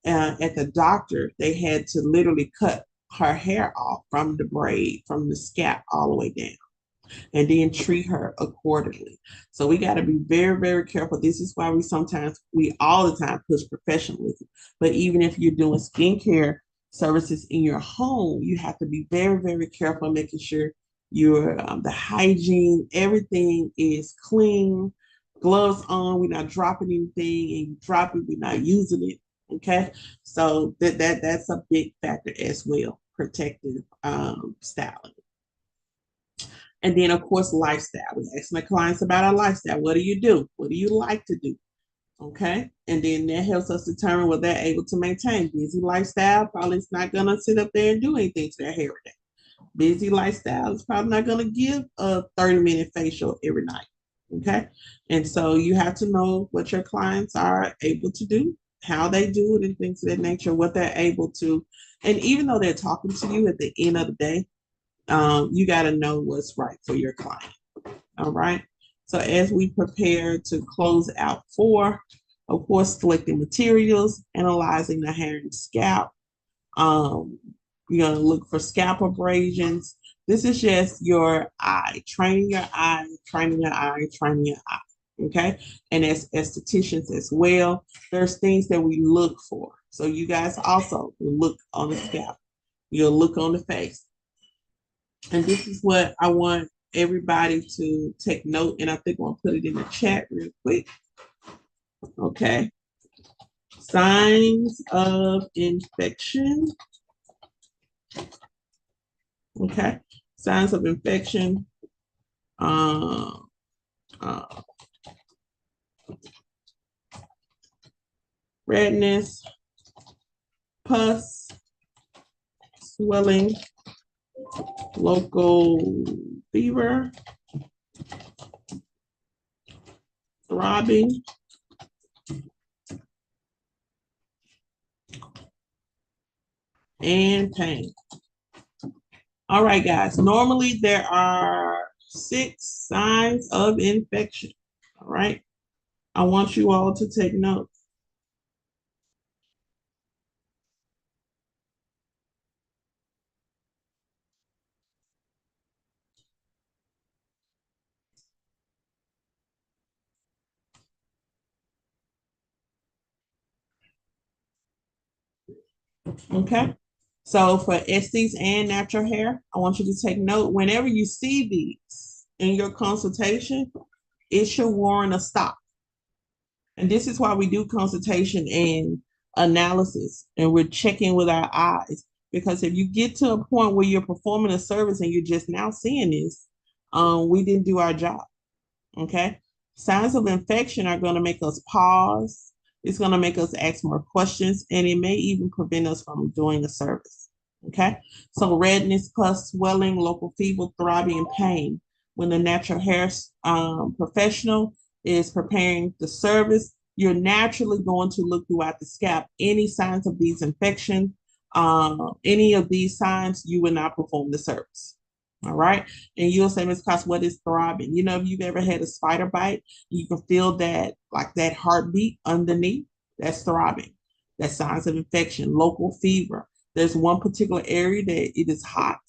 At the doctor, they had to literally cut her hair off from the braid, from the scalp all the way down, and then treat her accordingly. So we got to be very, very careful. This is why we all the time push professionalism. But even if you're doing skincare services in your home, you have to be very, very careful, making sure the hygiene, everything is clean, gloves on, we're not dropping anything, and you drop it, we're not using it. Okay, so that's a big factor as well, protective styling. And then, of course, lifestyle. We ask my clients about our lifestyle. What do you do? What do you like to do? Okay. And then that helps us determine whether they're able to maintain. Busy lifestyle probably is not going to sit up there and do anything to their hair every day. Busy lifestyle is probably not going to give a 30-minute facial every night. Okay. And so you have to know what your clients are able to do, how they do it, and things of that nature, what they're able to. And even though they're talking to you at the end of the day, you got to know what's right for your client. All right. So as we prepare to close out 4, of course, selecting materials, analyzing the hair and scalp. You're going to look for scalp abrasions. This is just your eye, training your eye, training your eye, training your eye. Okay. And as estheticians as well, there's things that we look for. So you guys also look on the scalp. You'll look on the face. And this is what I want everybody to take note. And I think I'll put it in the chat real quick. Okay. Signs of infection. Okay. Signs of infection. Uh, uh, redness, pus, swelling, local fever, throbbing, and pain. All right, guys. Normally there are 6 signs of infection. All right. I want you all to take note. Okay. So for SDs and natural hair, I want you to take note. Whenever you see these in your consultation, it should warrant a stop. And this is why we do consultation and analysis, and we're checking with our eyes. Because if you get to a point where you're performing a service and you're just now seeing this, we didn't do our job. Okay. Signs of infection are going to make us pause. It's going to make us ask more questions, and it may even prevent us from doing the service. Okay. So redness, pus, swelling, local fever, throbbing, and pain. When the natural hair professional is preparing the service, you're naturally going to look throughout the scalp. Any signs of these infections, any of these signs, you will not perform the service. All right. And you'll say, Ms. Cost, what is throbbing? You know, if you've ever had a spider bite, you can feel that, like that heartbeat underneath. That's throbbing. That's signs of infection, local fever. There's one particular area that it is hot.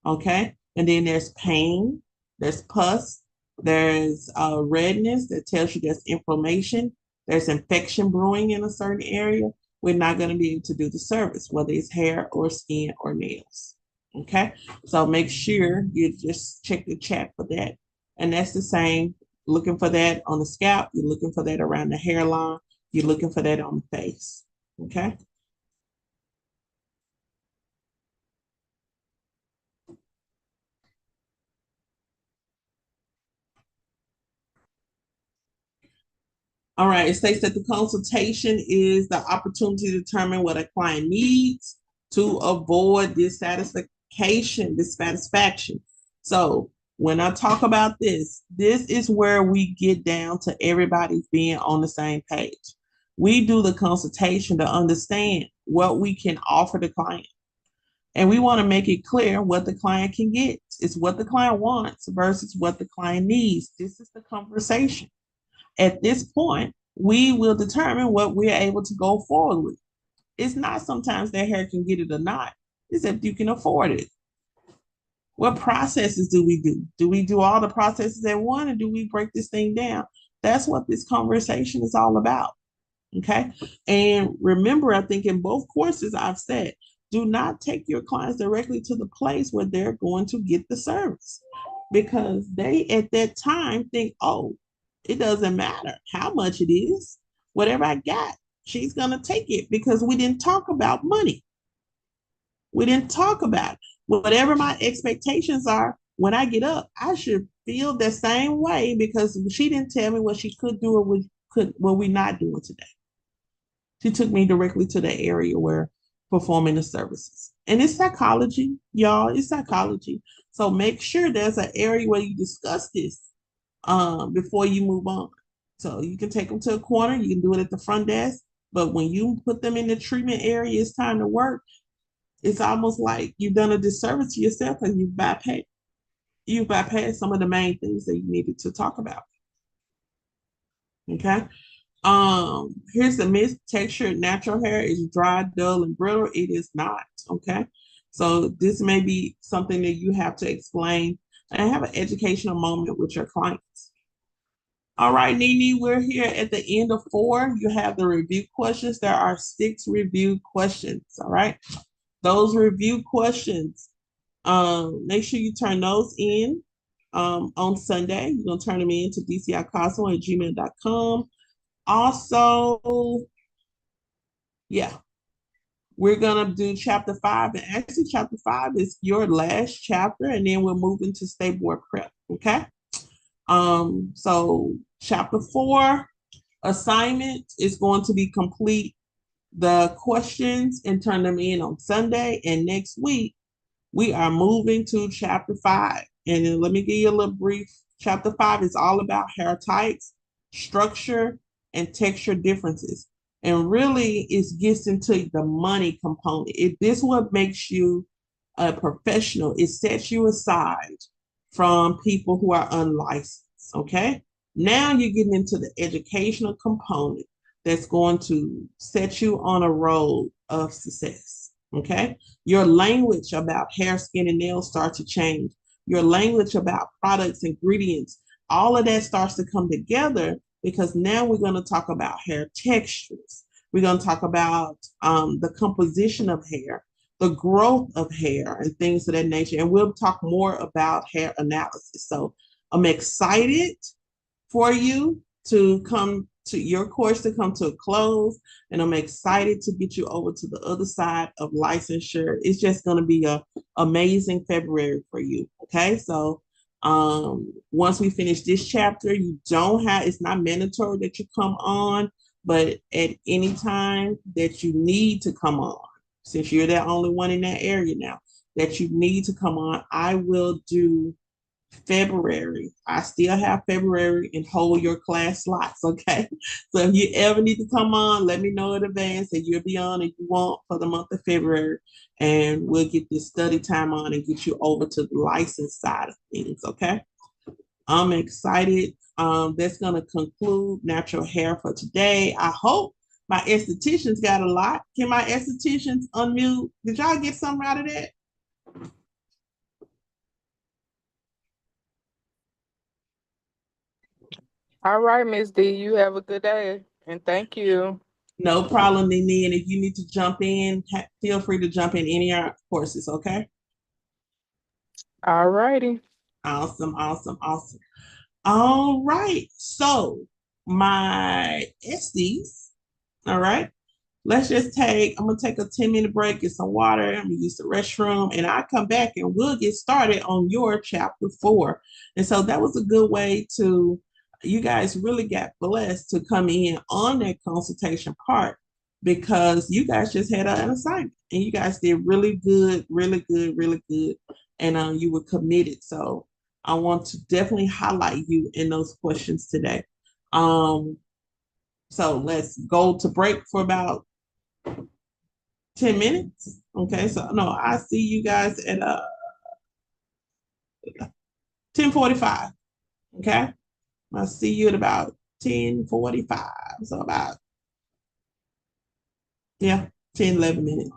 Okay. And then there's pain, there's pus, there's redness that tells you there's inflammation, there's infection brewing in a certain area. We're not going to be able to do the service, whether it's hair or skin or nails. Okay. So make sure you just check the chat for that. And that's the same, looking for that on the scalp, you're looking for that around the hairline, you're looking for that on the face. Okay. All right. It states that the consultation is the opportunity to determine what a client needs to avoid dissatisfaction. So when I talk about this is where we get down to everybody being on the same page. We do the consultation to understand what we can offer the client. And we want to make it clear what the client can get. It's what the client wants versus what the client needs. This is the conversation. At this point, we will determine what we're able to go forward with. It's not sometimes their hair can get it or not. It's if you can afford it. What processes do we do? Do we do all the processes at one, or do we break this thing down? That's what this conversation is all about. Okay. And remember, I think in both courses I've said, do not take your clients directly to the place where they're going to get the service, because they at that time think, oh, it doesn't matter how much it is. Whatever I got, she's going to take it, because we didn't talk about money. We didn't talk about it. Whatever my expectations are when I get up, I should feel the same way, because she didn't tell me what she could do or what we're not doing today. She took me directly to the area where performing the services. And it's psychology, y'all. It's psychology. So make sure there's an area where you discuss this before you move on. So you can take them to a corner. You can do it at the front desk. But when you put them in the treatment area, it's time to work. It's almost like you've done a disservice to yourself, and you bypassed some of the main things that you needed to talk about. Okay. Here's the myth: textured natural hair is dry, dull, and brittle. It is not. Okay. So this may be something that you have to explain and have an educational moment with your clients. All right, Nini, we're here at the end of 4. You have the review questions. There are 6 review questions. All right. Those review questions, make sure you turn those in on Sunday. You're going to turn them in to dcicosmo@gmail.com. Also, yeah, we're gonna do chapter 5, and actually chapter 5 is your last chapter, and then we'll move into state board prep. Okay. So chapter 4 assignment is going to be complete the questions and turn them in on Sunday, and next week we are moving to chapter 5. And then let me give you a little brief. Chapter 5 is all about hair types. structure, and texture differences. And really, it gets into the money component. This what makes you a professional. It sets you aside from people who are unlicensed. Okay. Now you're getting into the educational component that's going to set you on a road of success. Okay. Your language about hair, skin, and nails start to change. Your language about products, ingredients, all of that starts to come together because now we're going to talk about hair textures. We're going to talk about the composition of hair, the growth of hair, and things of that nature. And we'll talk more about hair analysis. So I'm excited for you to come to your course to come to a close. And I'm excited to get you over to the other side of licensure. It's just going to be a amazing February for you. Okay. So once we finish this chapter, you don't have, it's not mandatory that you come on, but at any time that you need to come on, since you're the only one in that area now, that you need to come on, I will do February. I still have February and hold your class slots, okay? So if you ever need to come on, let me know in advance that you'll be on if you want for the month of February, and we'll get this study time on and get you over to the license side of things, okay? I'm excited. That's going to conclude natural hair for today. I hope my estheticians got a lot. Can my estheticians unmute? Did y'all get something out of that? All right, Miss D, you have a good day. And thank you. No problem, Nini. And if you need to jump in, feel free to jump in any of our courses, okay? All righty. Awesome, awesome, awesome. All right. So, my SDs, all right. I'm going to take a 10-minute break, get some water. I'm going to use the restroom, and I'll come back and we'll get started on your chapter 4. And so that was a good way you guys really got blessed to come in on that consultation part because you guys just had an assignment and you guys did really good, really good, really good. And you were committed. So I want to definitely highlight you in those questions today. Um, so let's go to break for about 10 minutes. Okay, so no, I see you guys at 10:45. Okay. I'll see you at about 10:45. So about, yeah, 10, 11 minutes.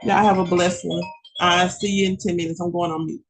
Y'all have a blessed one. I'll see you in 10 minutes. I'm going on mute.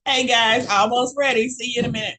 Hey guys, almost ready. See you in a minute.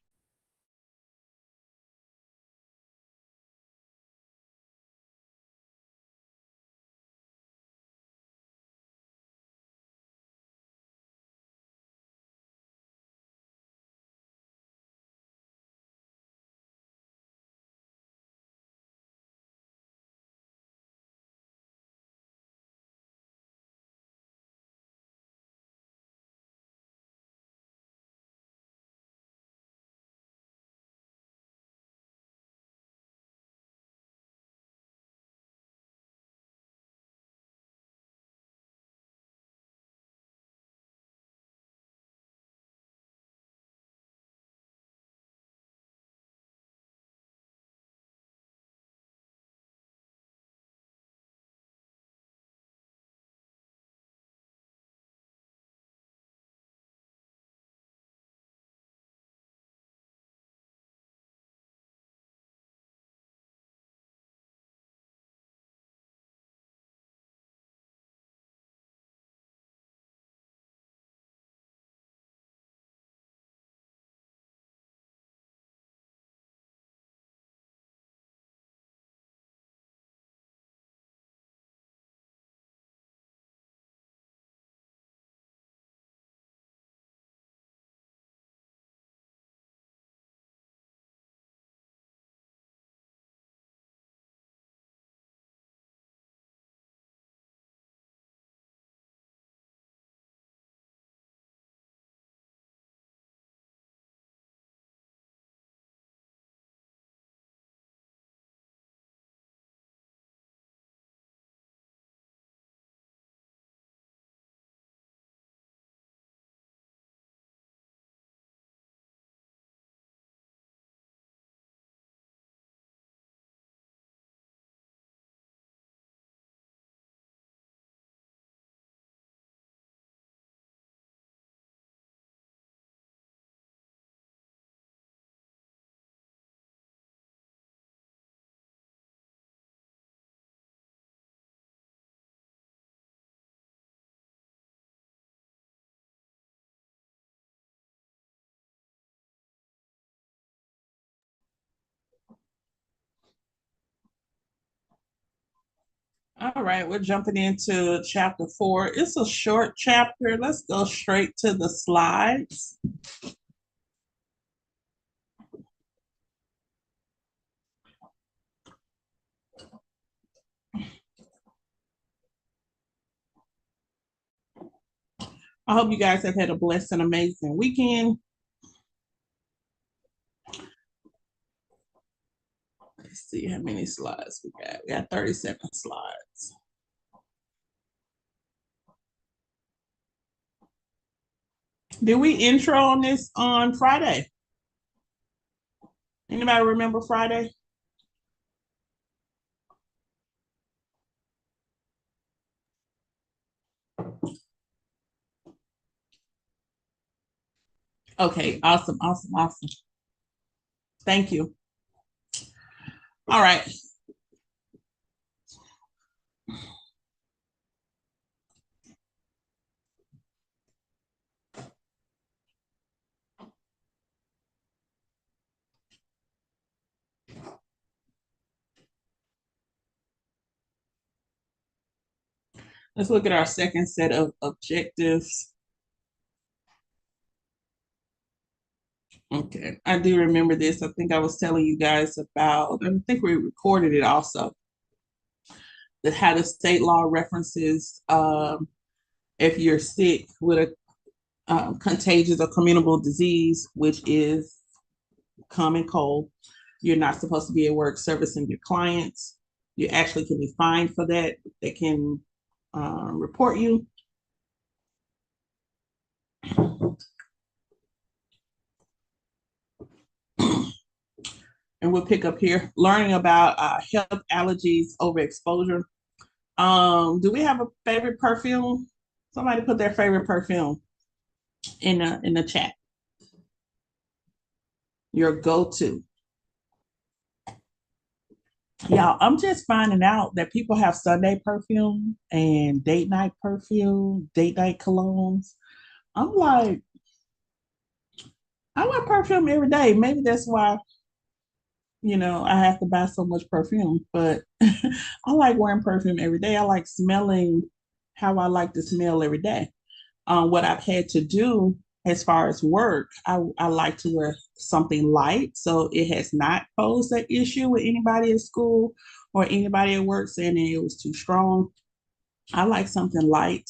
All right, we're jumping into chapter 4. It's a short chapter. Let's go straight to the slides. I hope you guys have had a blessed and amazing weekend. Let's see how many slides we got. We got 37 slides. Did we intro on this on Friday? Anybody remember Friday? Okay, awesome, awesome, awesome. Thank you. All right, let's look at our second set of objectives. Okay, I do remember this. I think I was telling you guys about, I think we recorded it also, that how the state law references if you're sick with a contagious or communicable disease, which is common cold, you're not supposed to be at work servicing your clients. You actually can be fined for that. They can report you. And we'll pick up here learning about health allergies, overexposure. Do we have a favorite perfume? Somebody put their favorite perfume in the chat. Your go-to. Yeah, I'm just finding out that people have Sunday perfume and date night perfume, date night colognes. I'm like, I wear perfume every day. Maybe that's why, I have to buy so much perfume, but I like wearing perfume every day. I like smelling how I like to smell every day. What I've had to do as far as work, I like to wear something light. So it has not posed an issue with anybody at school or anybody at work saying that it was too strong. I like something light.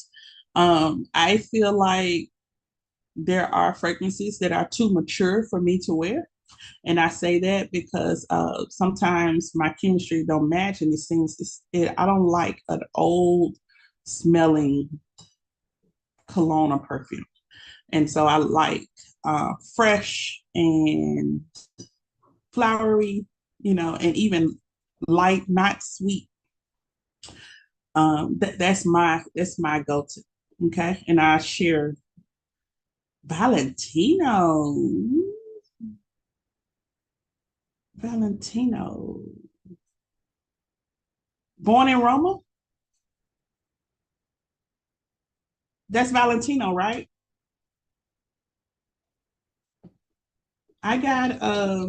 I feel like there are fragrances that are too mature for me to wear. And I say that because sometimes my chemistry don't match, and it seems I don't like an old smelling cologne or perfume, and so I like fresh and flowery, and even light, not sweet. That's my go-to. Okay, and I share Valentino. Valentino. Born in Roma. That's Valentino, right? I got I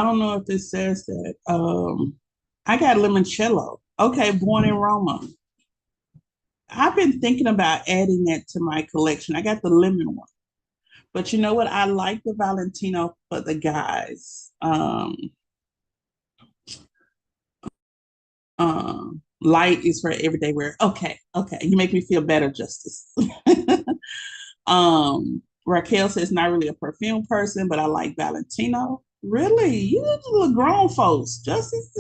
don't know if this says that. I got limoncello. Okay, born in Roma. I've been thinking about adding that to my collection. I got the lemon one, but you know what? I like the Valentino for the guys. Light is for everyday wear. Okay, okay. You make me feel better, Justice. Raquel says not really a perfume person, but I like Valentino. Really? You little grown folks. Justice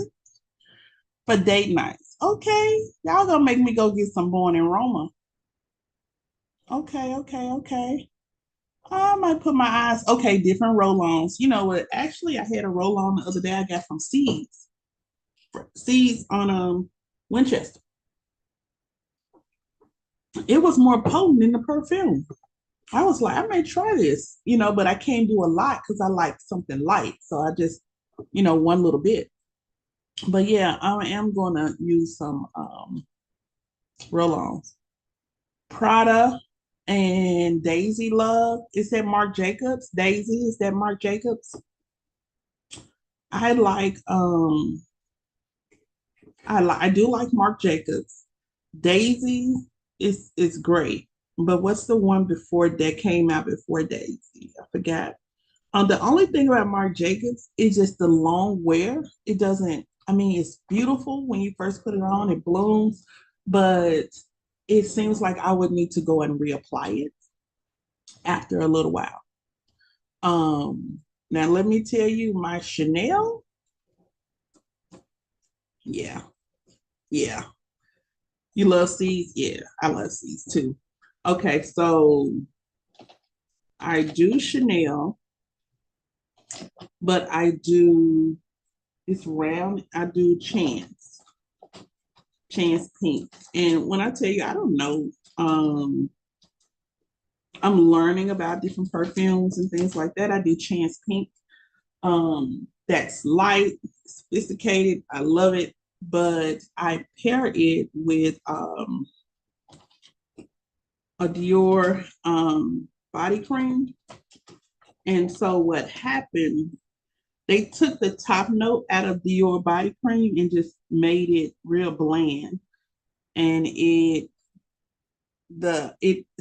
for date nights. Okay. Y'all gonna make me go get some born in Roma. Okay, okay, okay. I might put my eyes. Okay, different roll-ons. You know what? Actually, I had a roll-on the other day I got from Seeds. Seeds on Winchester. It was more potent than the perfume. I was like, I may try this, but I can't do a lot because I like something light. So I just, one little bit. But yeah, I am gonna use some roll-ons. Prada and Daisy Love. Is that Marc Jacobs? Daisy, is that Marc Jacobs? I like I do like Marc Jacobs. Daisy is great. But what's the one before that came out before Daisy? I forgot. The only thing about Marc Jacobs is just the long wear. It doesn't, I mean, it's beautiful when you first put it on, it blooms, but it seems like I would need to go and reapply it after a little while. Now let me tell you, my Chanel, yeah, yeah. You love C's? Yeah, I love C's too. Okay, so I do Chanel, but I do it's round. I do Chance Pink. And when I tell you, I don't know, I'm learning about different perfumes and things like that. I do Chance Pink. That's light, sophisticated. I love it, but I pair it with a Dior body cream. And so what happened? They took the top note out of Dior body cream and just made it real bland. And it's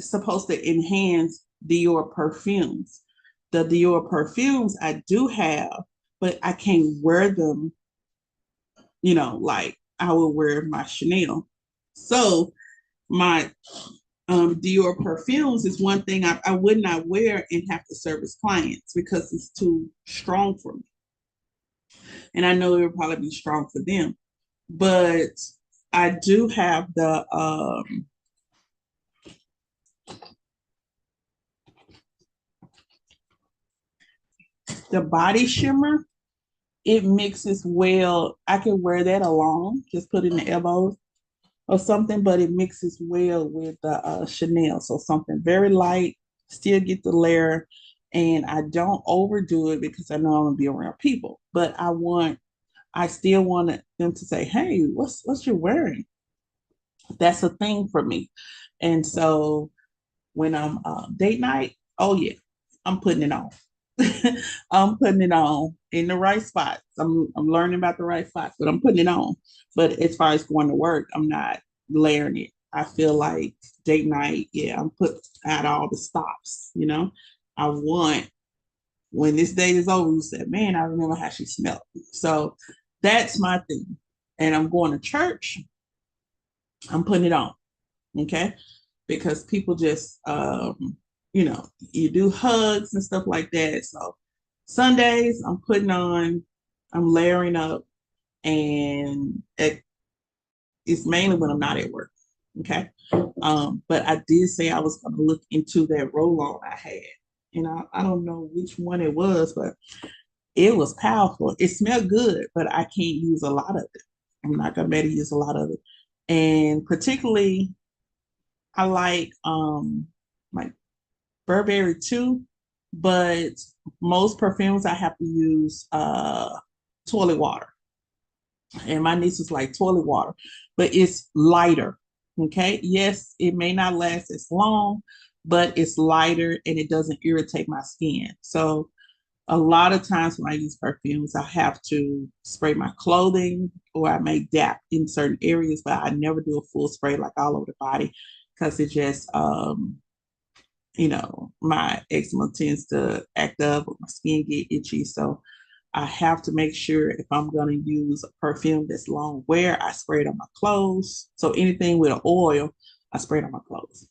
supposed to enhance Dior perfumes. The Dior perfumes I do have, but I can't wear them, like I would wear my Chanel. So my Dior perfumes is one thing I would not wear and have to service clients because it's too strong for me. And I know it would probably be strong for them. But I do have the body shimmer. It mixes well. I can wear that alone, just put it in the elbows or something, but it mixes well with the Chanel. So something very light, still get the layer, and I don't overdo it because I know I'm gonna be around people. But I still want them to say, "Hey, what's you wearing?" That's a thing for me. And so when I'm date night, oh yeah, I'm putting it on. I'm putting it on in the right spots. I'm learning about the right spots, but I'm putting it on. But as far as going to work, I'm not layering it. I feel like date night, yeah, I'm put out all the stops, you know. I want when this date is over, you said, man, I remember how she smelled. So that's my thing. And I'm going to church, I'm putting it on. Okay. Because people just, you do hugs and stuff like that. So Sundays, I'm layering up, and it's mainly when I'm not at work. Okay. But I did say I was going to look into that roll on I had. And I don't know which one it was, but it was powerful. It smelled good, but I can't use a lot of it. I'm not going to be able to use a lot of it. And particularly, I like Burberry too, but most perfumes I have to use toilet water. And my niece was like toilet water, but it's lighter. Okay. Yes, it may not last as long, but it's lighter and it doesn't irritate my skin. So a lot of times when I use perfumes, I have to spray my clothing or I may dap in certain areas, but I never do a full spray like all over the body because it just my eczema tends to act up, my skin get itchy. So I have to make sure if I'm going to use a perfume that's long wear, I spray it on my clothes. So anything with an oil, I spray it on my clothes.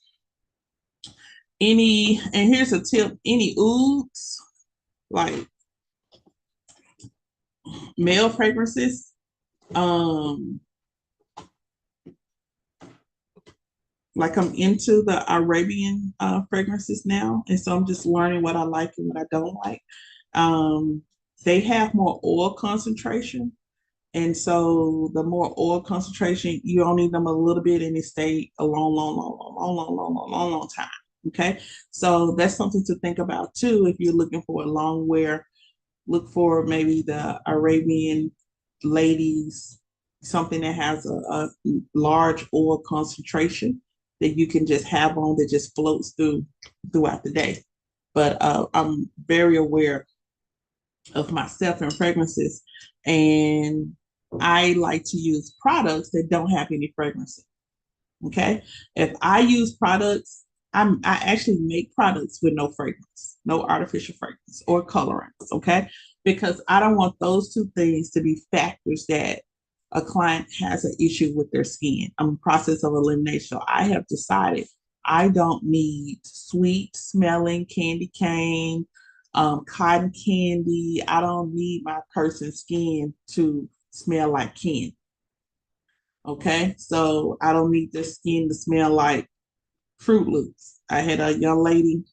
And here's a tip, any ouds, like male fragrances, um, like I'm into the Arabian fragrances now. And so I'm just learning what I like and what I don't like. Um, they have more oil concentration. And so the more oil concentration, you only need them a little bit and it stay a long, long, long, long, long, long, long, long, long, long time. Okay. So that's something to think about too. If you're looking for a long wear, look for maybe the Arabian ladies, something that has a large oil concentration that you can just have on that just floats throughout the day. But I'm very aware of myself and fragrances, and I like to use products that don't have any fragrances. Okay. If I use products, I actually make products with no fragrance, no artificial fragrance or colorants. Okay. Because I don't want those two things to be factors that a client has an issue with their skin. I'm in the process of elimination. So I have decided I don't need sweet smelling candy cane, cotton candy. I don't need my person's skin to smell like candy. Okay, so I don't need their skin to smell like Fruit Loops. I had a young lady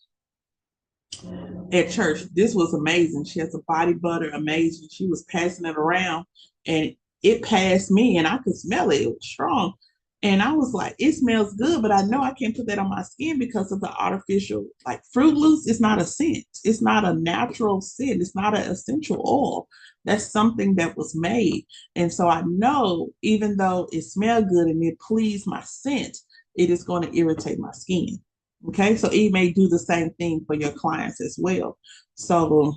at church. This was amazing. She has a body butter, amazing. She was passing it around and it passed me and I could smell it. It was strong. And I was like, it smells good, but I know I can't put that on my skin because of the artificial, like Fruit Loops is not a scent. It's not a natural scent. It's not an essential oil. That's something that was made. And so I know even though it smelled good and it pleased my scent, it is going to irritate my skin. Okay, so it may do the same thing for your clients as well. So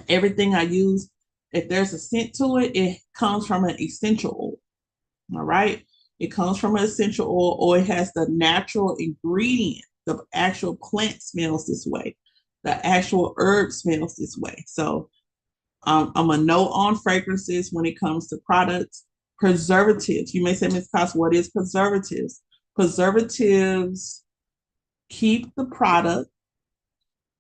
everything I use, if there's a scent to it, it comes from an essential oil. All right, it comes from an essential oil, or it has the natural ingredient. The actual plant smells this way. The actual herb smells this way. So I'm a no on fragrances when it comes to products. Preservatives. You may say, Ms. Cost, what is preservatives? Preservatives keep the product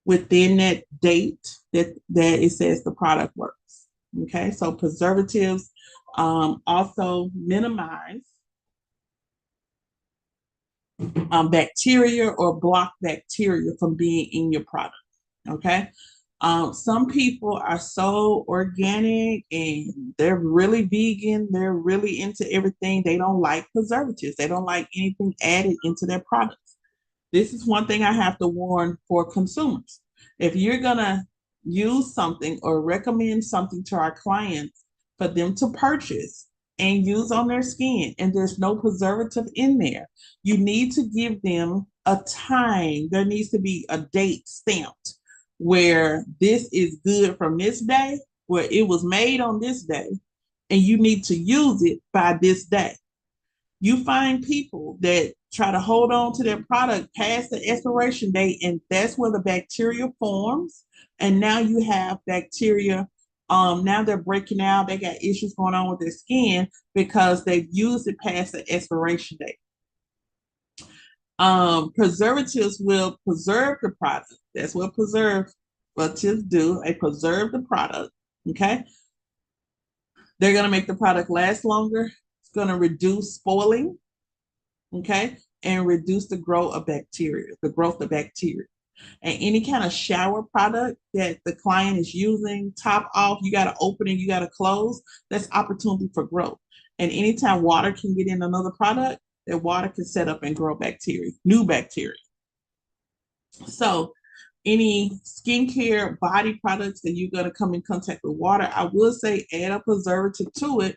within that date that it says the product works. Okay, so preservatives also minimize bacteria or block bacteria from being in your product. Okay. Some people are so organic and they're really vegan. They're really into everything. They don't like preservatives. They don't like anything added into their products. This is one thing I have to warn for consumers. If you're gonna use something or recommend something to our clients for them to purchase and use on their skin, and there's no preservative in there, you need to give them a time. There needs to be a date stamped where this is good from this day, where it was made on this day, and you need to use it by this day. You find people that try to hold on to their product past the expiration date, and that's where the bacteria forms. And now you have bacteria. Now they're breaking out. They got issues going on with their skin because they've used it past the expiration date. Preservatives will preserve the product. That's what preservatives do. They preserve the product. Okay. They're going to make the product last longer. It's going to reduce spoiling. Okay. And reduce the growth of bacteria, And any kind of shower product that the client is using, top off, you got to open and you got to close, that's opportunity for growth. And anytime water can get in another product, that water can set up and grow bacteria, new bacteria. So any skincare body products that you're going to come in contact with water, I will say add a preservative to it.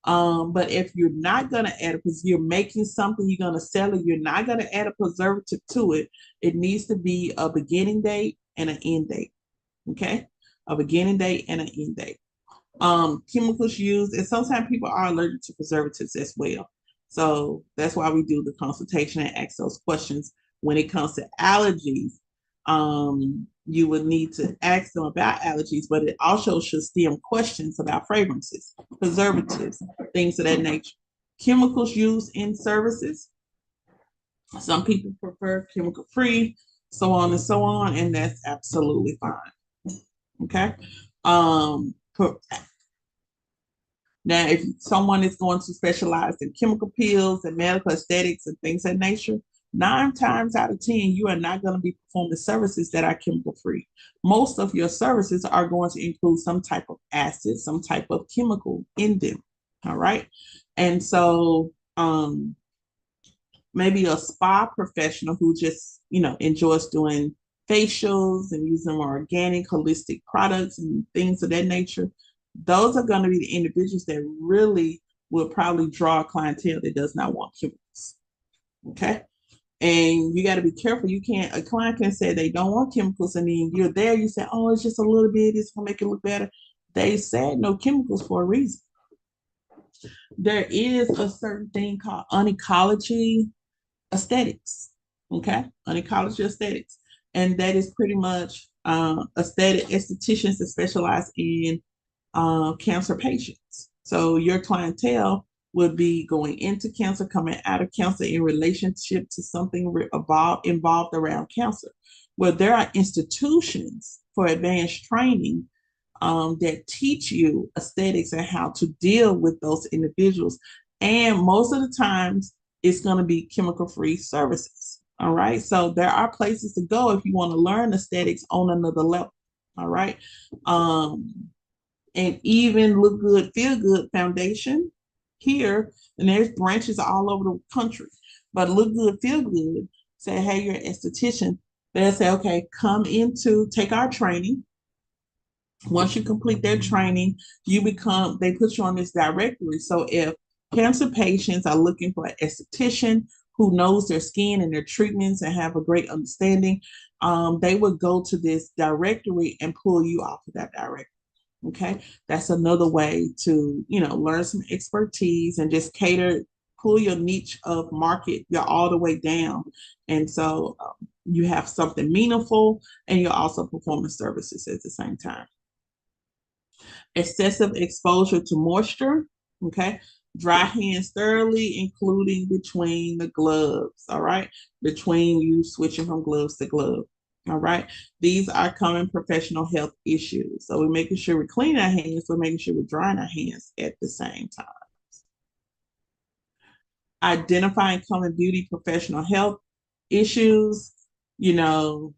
But if you're not going to add it because you're making something, you're going to sell it, you're not going to add a preservative to it. It needs to be a beginning date and an end date. Okay. A beginning date and an end date. Chemicals used, and sometimes people are allergic to preservatives as well. So that's why we do the consultation and ask those questions. When it comes to allergies, you would need to ask them about allergies, but it also should stem questions about fragrances, preservatives, things of that nature. Chemicals used in services. Some people prefer chemical free, so on and so on, and that's absolutely fine. Okay. Now, if someone is going to specialize in chemical peels and medical aesthetics and things of that nature, 9 times out of 10, you are not going to be performing services that are chemical free. Most of your services are going to include some type of acid, some type of chemical in them. All right. And so, maybe a spa professional who just, enjoys doing facials and using more organic, holistic products and things of that nature. Those are going to be the individuals that really will probably draw a clientele that does not want chemicals. Okay. And you got to be careful. A client can say they don't want chemicals, and then you're there, you say, oh, it's just a little bit, it's going to make it look better. They said no chemicals for a reason. There is a certain thing called unecology aesthetics. Okay. Unecology aesthetics. And that is pretty much estheticians that specialize in cancer patients. So your clientele would be going into cancer, coming out of cancer in relationship to something involved around cancer. Well, there are institutions for advanced training that teach you aesthetics and how to deal with those individuals. And most of the times, it's going to be chemical free services. All right. So there are places to go if you want to learn aesthetics on another level. All right. And even Look Good, Feel Good Foundation here, and there's branches all over the country. But Look Good, Feel Good say, hey, you're an esthetician. They'll say, okay, take our training. Once you complete their training, they put you on this directory. So if cancer patients are looking for an esthetician who knows their skin and their treatments and have a great understanding, they would go to this directory and pull you off of that directory. Okay. That's another way to, learn some expertise and just pull your niche of market, you're all the way down. And so you have something meaningful and you're also performing services at the same time. Excessive exposure to moisture. Okay. Dry hands thoroughly, including between the gloves. All right. Between you switching from gloves to glove. All right. These are common professional health issues. So we're making sure we clean our hands, we're making sure we're drying our hands at the same time. Identifying common beauty professional health issues, the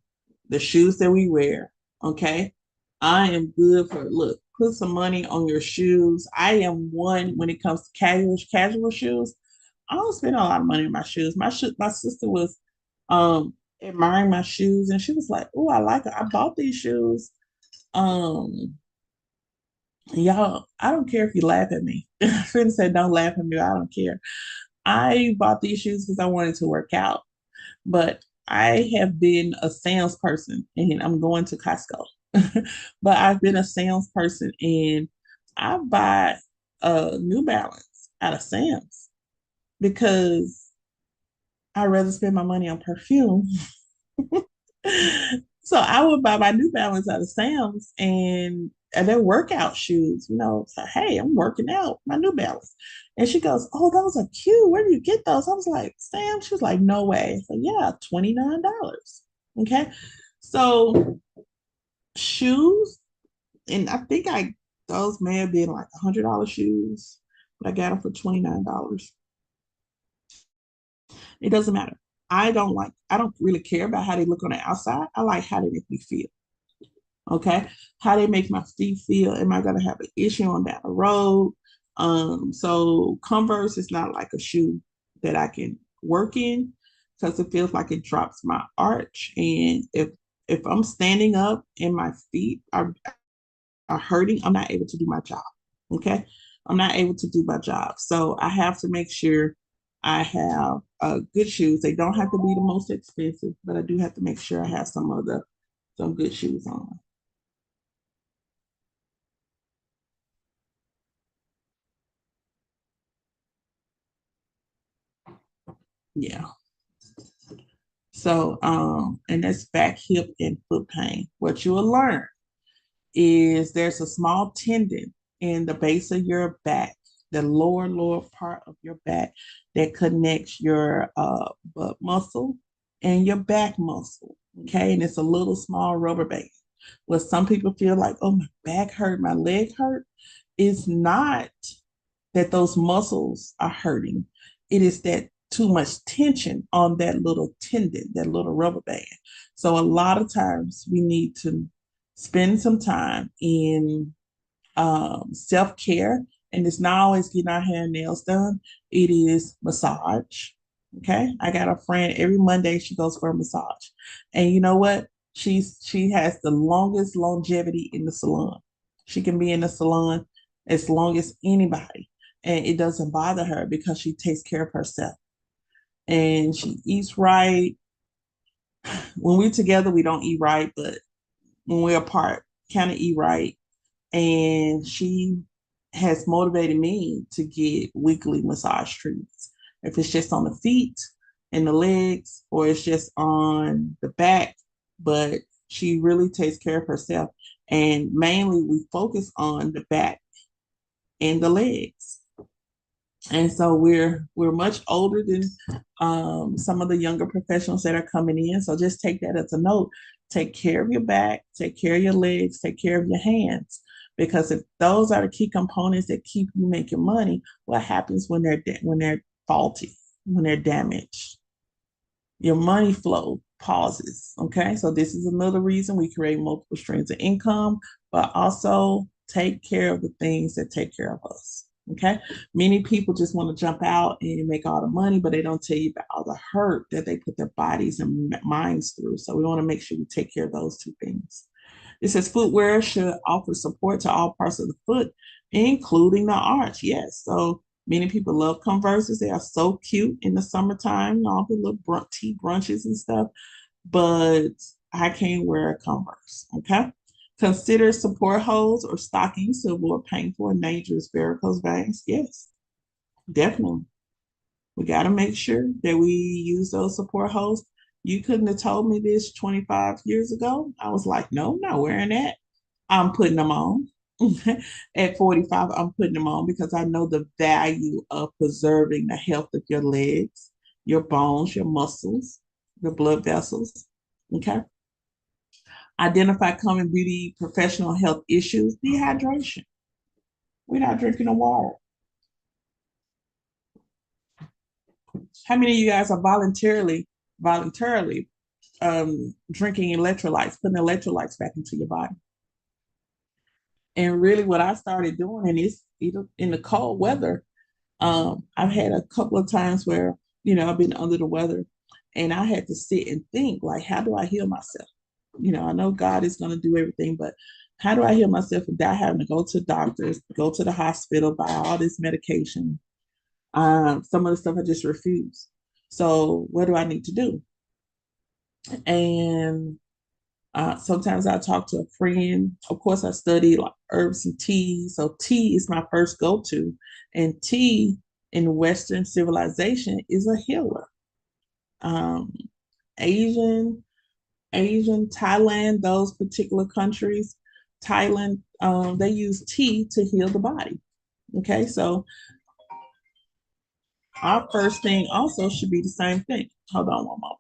shoes that we wear. Okay. I am good for, look, put some money on your shoes. I am one when it comes to casual shoes. I don't spend a lot of money on my shoes. My sister was admiring my shoes, and she was like, "Oh, I like it. I bought these shoes." Um, y'all, I don't care if you laugh at me. Friend said, "Don't laugh at me. I don't care." I bought these shoes because I wanted to work out, but I have been a salesperson, and I'm going to Costco. But I've been a salesperson, and I buy a New Balance out of Sam's because I'd rather spend my money on perfume. So I would buy my New Balance out of Sam's, and they're workout shoes, So hey, I'm working out my New Balance. And she goes, "Oh, those are cute. Where do you get those?" I was like, "Sam." She was like, "No way." So yeah, $29. Okay. So shoes, and I think I those may have been like $100 shoes, but I got them for $29. It doesn't matter. I don't really care about how they look on the outside. I like how they make me feel. Okay. How they make my feet feel. Am I gonna have an issue on down the road? So Converse is not like a shoe that I can work in because it feels like it drops my arch. And if I'm standing up and my feet are hurting, I'm not able to do my job. Okay. I'm not able to do my job. So I have to make sure I have good shoes. They don't have to be the most expensive, but I do have to make sure I have some good shoes on. Yeah. So and that's back, hip, and foot pain. What you will learn is there's a small tendon in the base of your back, the lower part of your back that connects your butt muscle and your back muscle. Okay, and it's a little small rubber band. Well, some people feel like, oh, my back hurt, my leg hurt. It's not that those muscles are hurting. It is that too much tension on that little tendon, that little rubber band. So a lot of times we need to spend some time in self care. And it's not always getting our hair and nails done, it is massage. Okay. I got a friend every Monday, she goes for a massage. And you know what? She has the longest longevity in the salon. She can be in the salon as long as anybody. And it doesn't bother her because she takes care of herself and she eats right. When we're together, we don't eat right, but when we're apart, kind of eat right. And she has motivated me to get weekly massage treatments. If it's just on the feet and the legs, or it's just on the back, but she really takes care of herself. And mainly, we focus on the back and the legs. And so we're much older than some of the younger professionals that are coming in. So just take that as a note. Take care of your back, take care of your legs, take care of your hands. Because if those are the key components that keep you making money, what happens when they're faulty, when they're damaged? Your money flow pauses. Okay. So this is another reason we create multiple streams of income, but also take care of the things that take care of us. Okay. Many people just want to jump out and make all the money, but they don't tell you about all the hurt that they put their bodies and minds through. So we want to make sure we take care of those two things. It says footwear should offer support to all parts of the foot, including the arch. Yes. So many people love Converses. They are so cute in the summertime, all the little tea brunches and stuff. But I can't wear a Converse. Okay. Consider support holes or stockings to avoid painful and dangerous varicose veins. Yes, definitely. We got to make sure that we use those support holes. You couldn't have told me this 25 years ago. I was like, no, I'm not wearing that. I'm putting them on. At 45, I'm putting them on because I know the value of preserving the health of your legs, your bones, your muscles, your blood vessels. Okay. Identify common beauty professional health issues, dehydration. We're not drinking the water. How many of you guys are voluntarily drinking electrolytes, putting electrolytes back into your body? And really, what I started doing, and it's either in the cold weather, I've had a couple of times where I've been under the weather, And I had to sit and think, like, how do I heal myself? I know God is going to do everything, but how do I heal myself without having to go to doctors, go to the hospital, buy all this medication? Some of the stuff I just refuse. So what do I need to do? And sometimes I talk to a friend. Of course, I study like herbs and tea. So tea is my first go-to, and tea in Western civilization is a healer. Um, Asian, Thailand, those particular countries, Thailand, they use tea to heal the body. Okay, so our first thing also should be the same thing. Hold on one moment.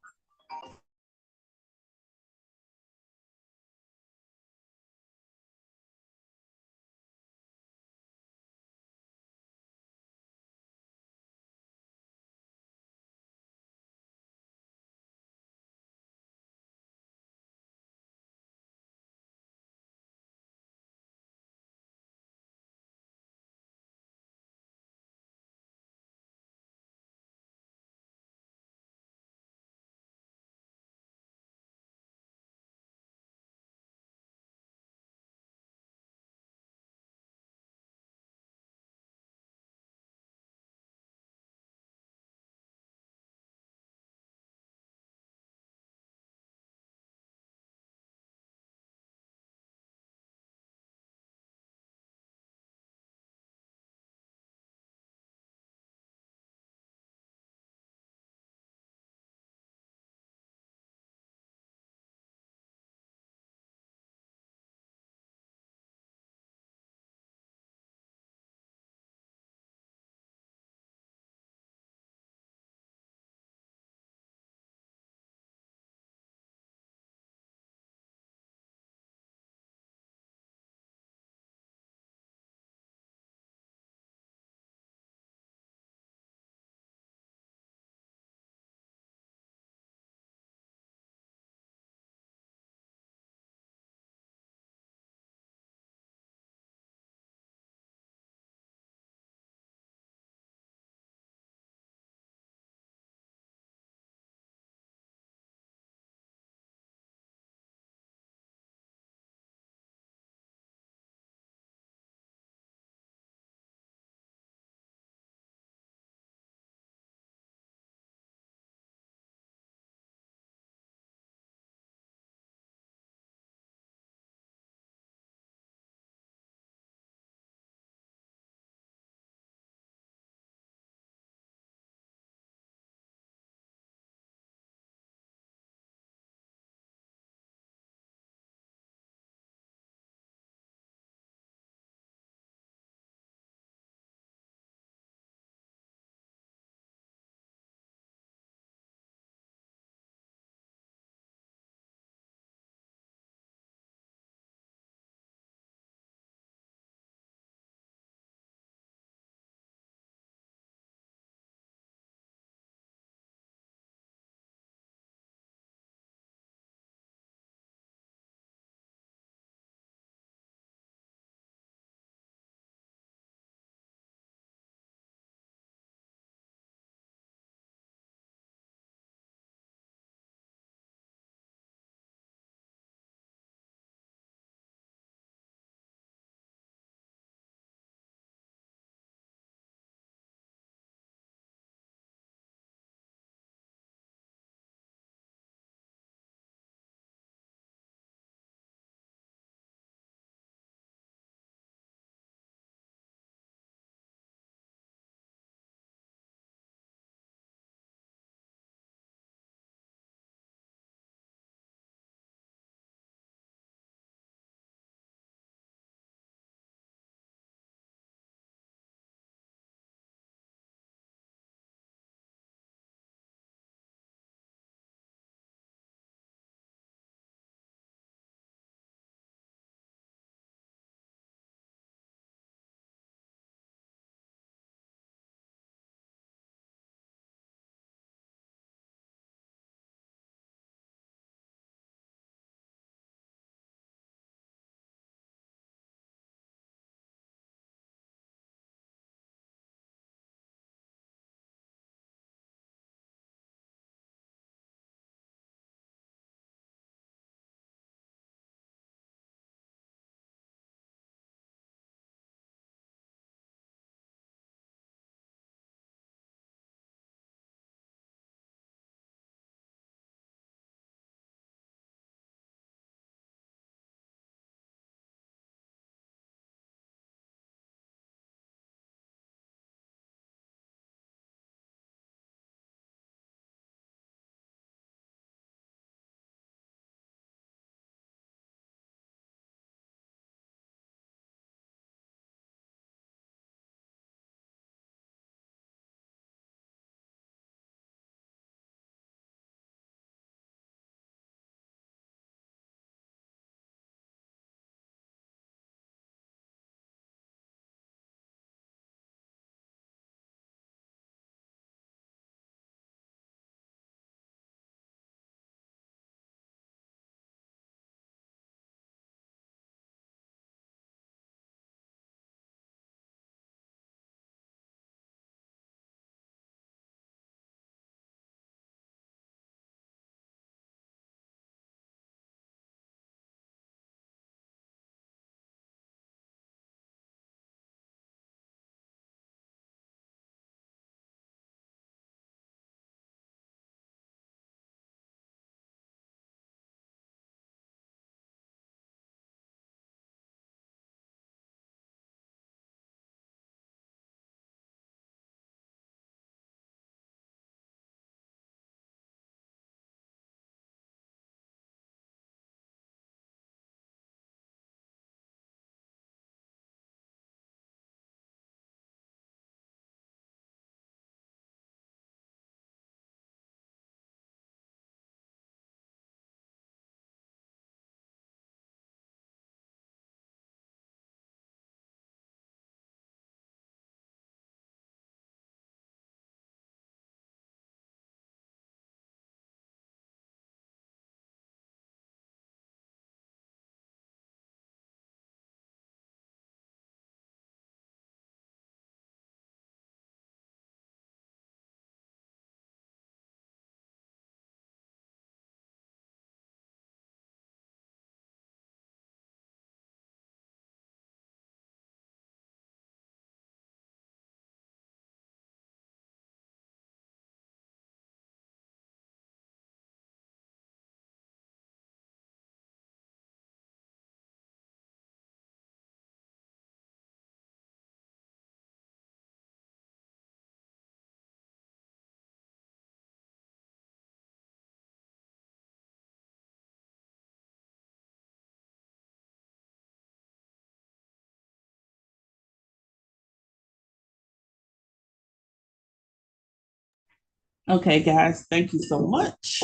Okay, guys, thank you so much.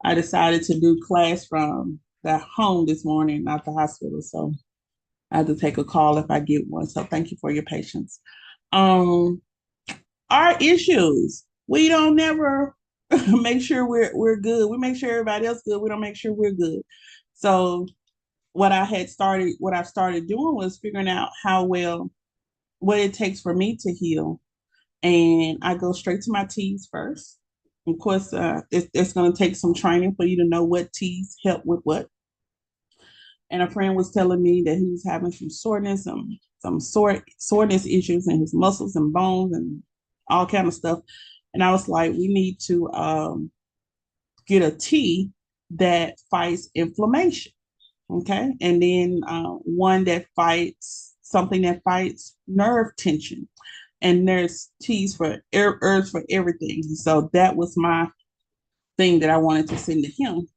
I decided to do class from the home this morning, not the hospital. So I have to take a call if I get one. So thank you for your patience. Um, our issues. We don't never make sure we're good. We make sure everybody else good. We don't make sure we're good. So what I started doing was figuring out how well what it takes for me to heal. And I go straight to my teas first. Of course, it's going to take some training for you to know what teas help with what. And a friend was telling me that he was having some soreness, soreness issues in his muscles and bones and all kind of stuff. And I was like, we need to get a tea that fights inflammation. Okay. And then one that fights something that fights nerve tension. And there's teas for herbs for everything. So that was my thing that I wanted to send to him.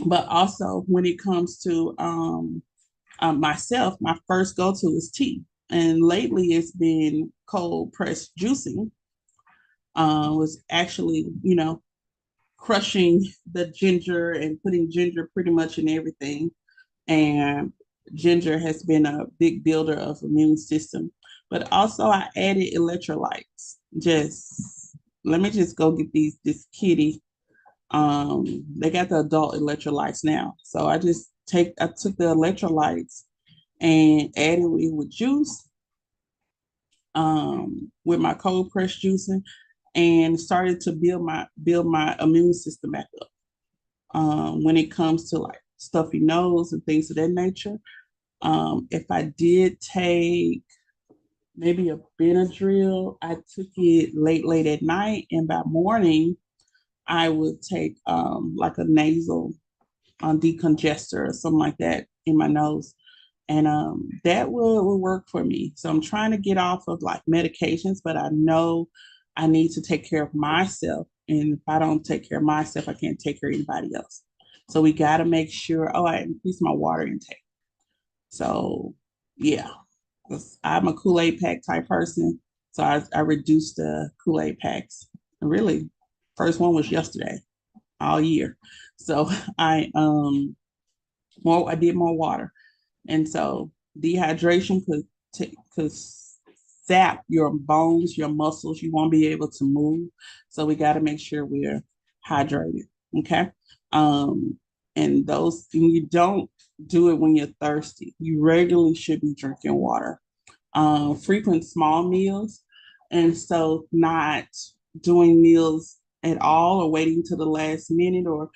But also, when it comes to myself, my first go to is tea. And lately, it's been cold pressed juicing. Was actually, crushing the ginger and putting ginger pretty much in everything. And ginger has been a big builder of immune system. But also, I added electrolytes. Just let me just go get this kitty. They got the adult electrolytes now, so I took the electrolytes and added it with juice, with my cold press juicing, and started to build my immune system back up. When it comes to like stuffy nose and things of that nature, if I did take maybe a Benadryl, I took it late at night, and by morning I would take like a nasal decongester or something like that in my nose. And that will work for me. So I'm trying to get off of like medications, but I know I need to take care of myself. And if I don't take care of myself, I can't take care of anybody else. So we got to make sure, oh, I increase my water intake. So yeah, I'm a Kool-Aid pack type person. So I reduced the Kool-Aid packs. And really, first one was yesterday, all year. So I did more water. And so dehydration could sap your bones, your muscles. You won't be able to move. So we got to make sure we're hydrated. Okay. Um, and you don't do it when you're thirsty. You regularly should be drinking water. Frequent small meals. And so not doing meals at all or waiting to the last minute or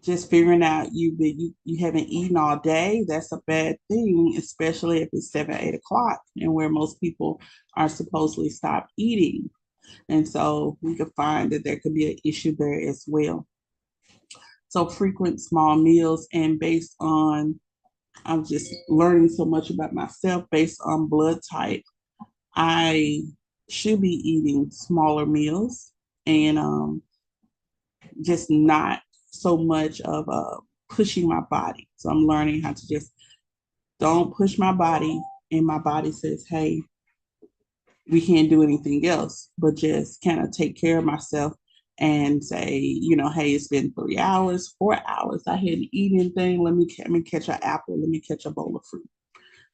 just figuring out you haven't eaten all day. That's a bad thing, especially if it's 7, 8 o'clock and where most people are supposedly stop eating. And so we could find that there could be an issue there as well. So frequent small meals, and based on I'm just learning so much about myself based on blood type, I should be eating smaller meals and just not so much of pushing my body. So I'm learning how to just don't push my body, and my body says, "Hey, we can't do anything else," but just kind of take care of myself and say, hey, it's been 3 hours, 4 hours. I hadn't eaten anything. Let me catch an apple. Let me catch a bowl of fruit.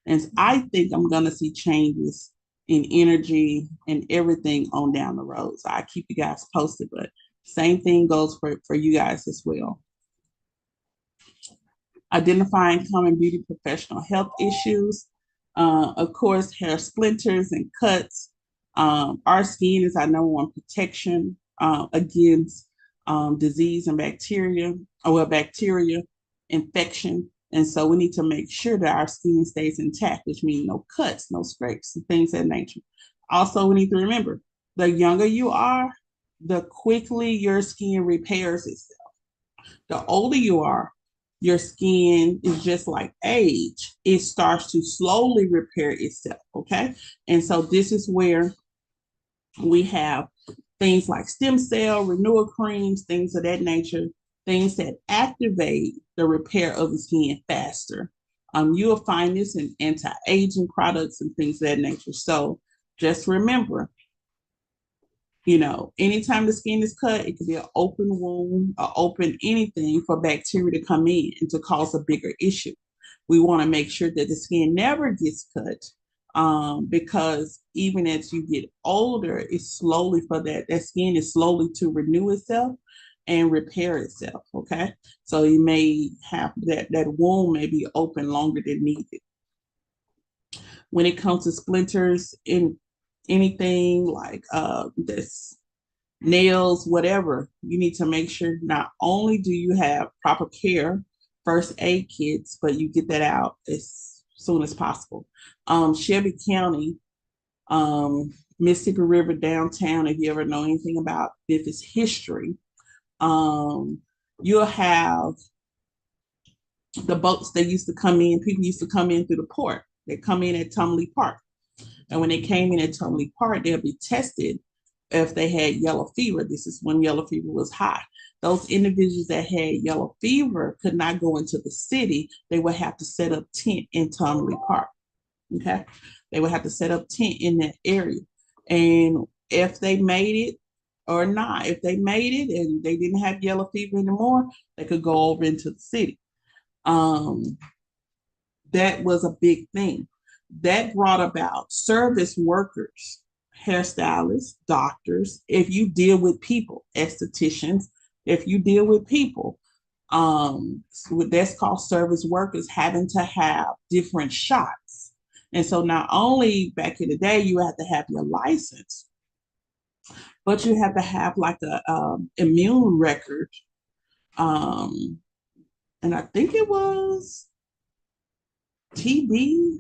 And I think I'm gonna see changes in energy and everything on down the road. So I keep you guys posted, but same thing goes for you guys as well. Identifying common beauty professional health issues. Of course, hair splinters and cuts. Our skin is our number one protection against disease and bacteria, or well, bacteria infection. And so we need to make sure that our skin stays intact, which means no cuts, no scrapes, and things of that nature. Also, we need to remember the younger you are, the quickly your skin repairs itself. The older you are, your skin is just like age. It starts to slowly repair itself. Okay. And so this is where we have things like stem cell, renewal creams, things of that nature, things that activate the repair of the skin faster. You'll find this in anti-aging products and things of that nature. So just remember, Anytime the skin is cut, it could be an open wound, or open anything for bacteria to come in and to cause a bigger issue. We want to make sure that the skin never gets cut, because even as you get older, it's slowly for that skin is slowly to renew itself and repair itself. Okay, so you may have that wound may be open longer than needed. When it comes to splinters in anything like this nails, whatever, you need to make sure not only do you have proper care, first aid kits, but you get that out as soon as possible. Shelby County, Mississippi River downtown, if you ever know anything about Memphis history, um, you'll have the boats that used to come in, people used to come in through the port. They come in at Tumley Park. And when they came in at Tumley Park, they'll be tested if they had yellow fever. This is when yellow fever was high. Those individuals that had yellow fever could not go into the city. They would have to set up tent in Tumley Park. Okay. They would have to set up tent in that area. And if they made it or not, if they made it and they didn't have yellow fever anymore, they could go over into the city. Um, that was a big thing. That brought about service workers, hairstylists, doctors. If you deal with people, estheticians, if you deal with people, that's called service workers having to have different shots. And so not only back in the day, you had to have your license, but you have to have like a immune record. Um, and I think it was TB.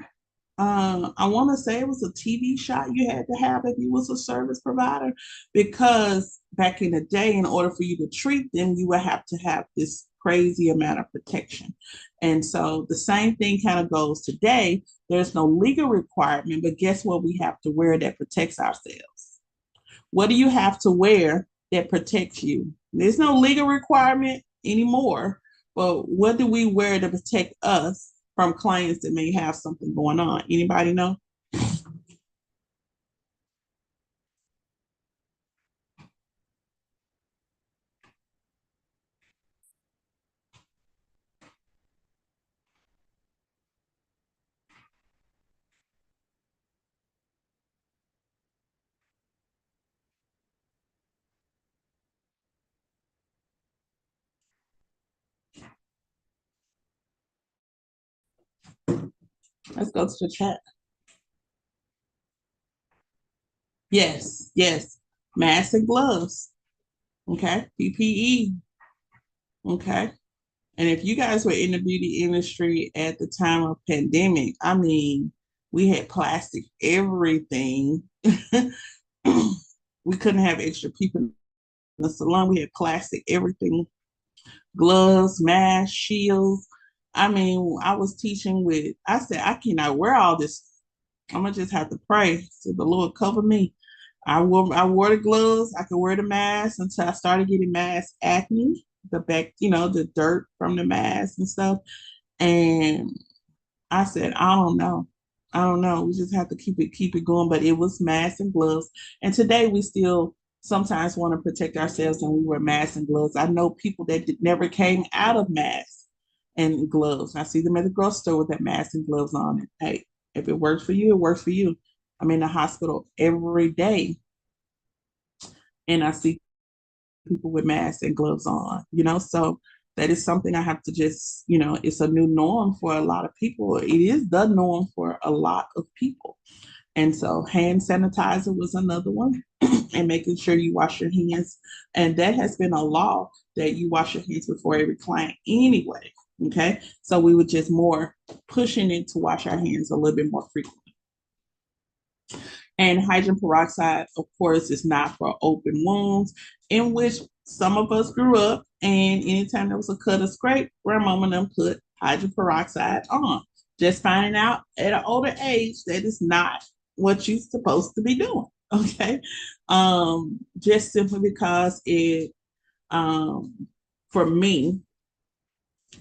I want to say it was a TB shot you had to have if you was a service provider, because back in the day, in order for you to treat them, you would have to have this crazy amount of protection. And so the same thing kind of goes today. There's no legal requirement, but guess what we have to wear that protects ourselves? What do you have to wear that protects you? There's no legal requirement anymore, but what do we wear to protect us from clients that may have something going on? Anybody know? Let's go to the chat. Yes, yes. Masks and gloves. Okay. PPE. Okay. And if you guys were in the beauty industry at the time of pandemic, I mean, we had plastic everything. We couldn't have extra people in the salon. We had plastic everything, gloves, masks, shields. I mean, I was teaching with, I said, I cannot wear all this. I'm gonna just have to pray so the Lord cover me. I wore the gloves, I could wear the mask until I started getting mask acne, the back, the dirt from the mask and stuff. And I said, I don't know. I don't know. We just have to keep it going. But it was masks and gloves. And today we still sometimes want to protect ourselves and we wear masks and gloves. I know people that never came out of masks and gloves. I see them at the grocery store with that mask and gloves on. And hey, if it works for you, it works for you. I'm in the hospital every day and I see people with masks and gloves on. So that is something I have to just, it's a new norm for a lot of people. It is the norm for a lot of people. And so hand sanitizer was another one, and making sure you wash your hands. And that has been a law that you wash your hands before every client anyway. Okay. So we were just more pushing it to wash our hands a little bit more frequently. And hydrogen peroxide, of course, is not for open wounds, in which some of us grew up. And anytime there was a cut or scrape, grandmama and them put hydrogen peroxide on. Just finding out at an older age that is not what you're supposed to be doing. Okay. Just simply because um, for me,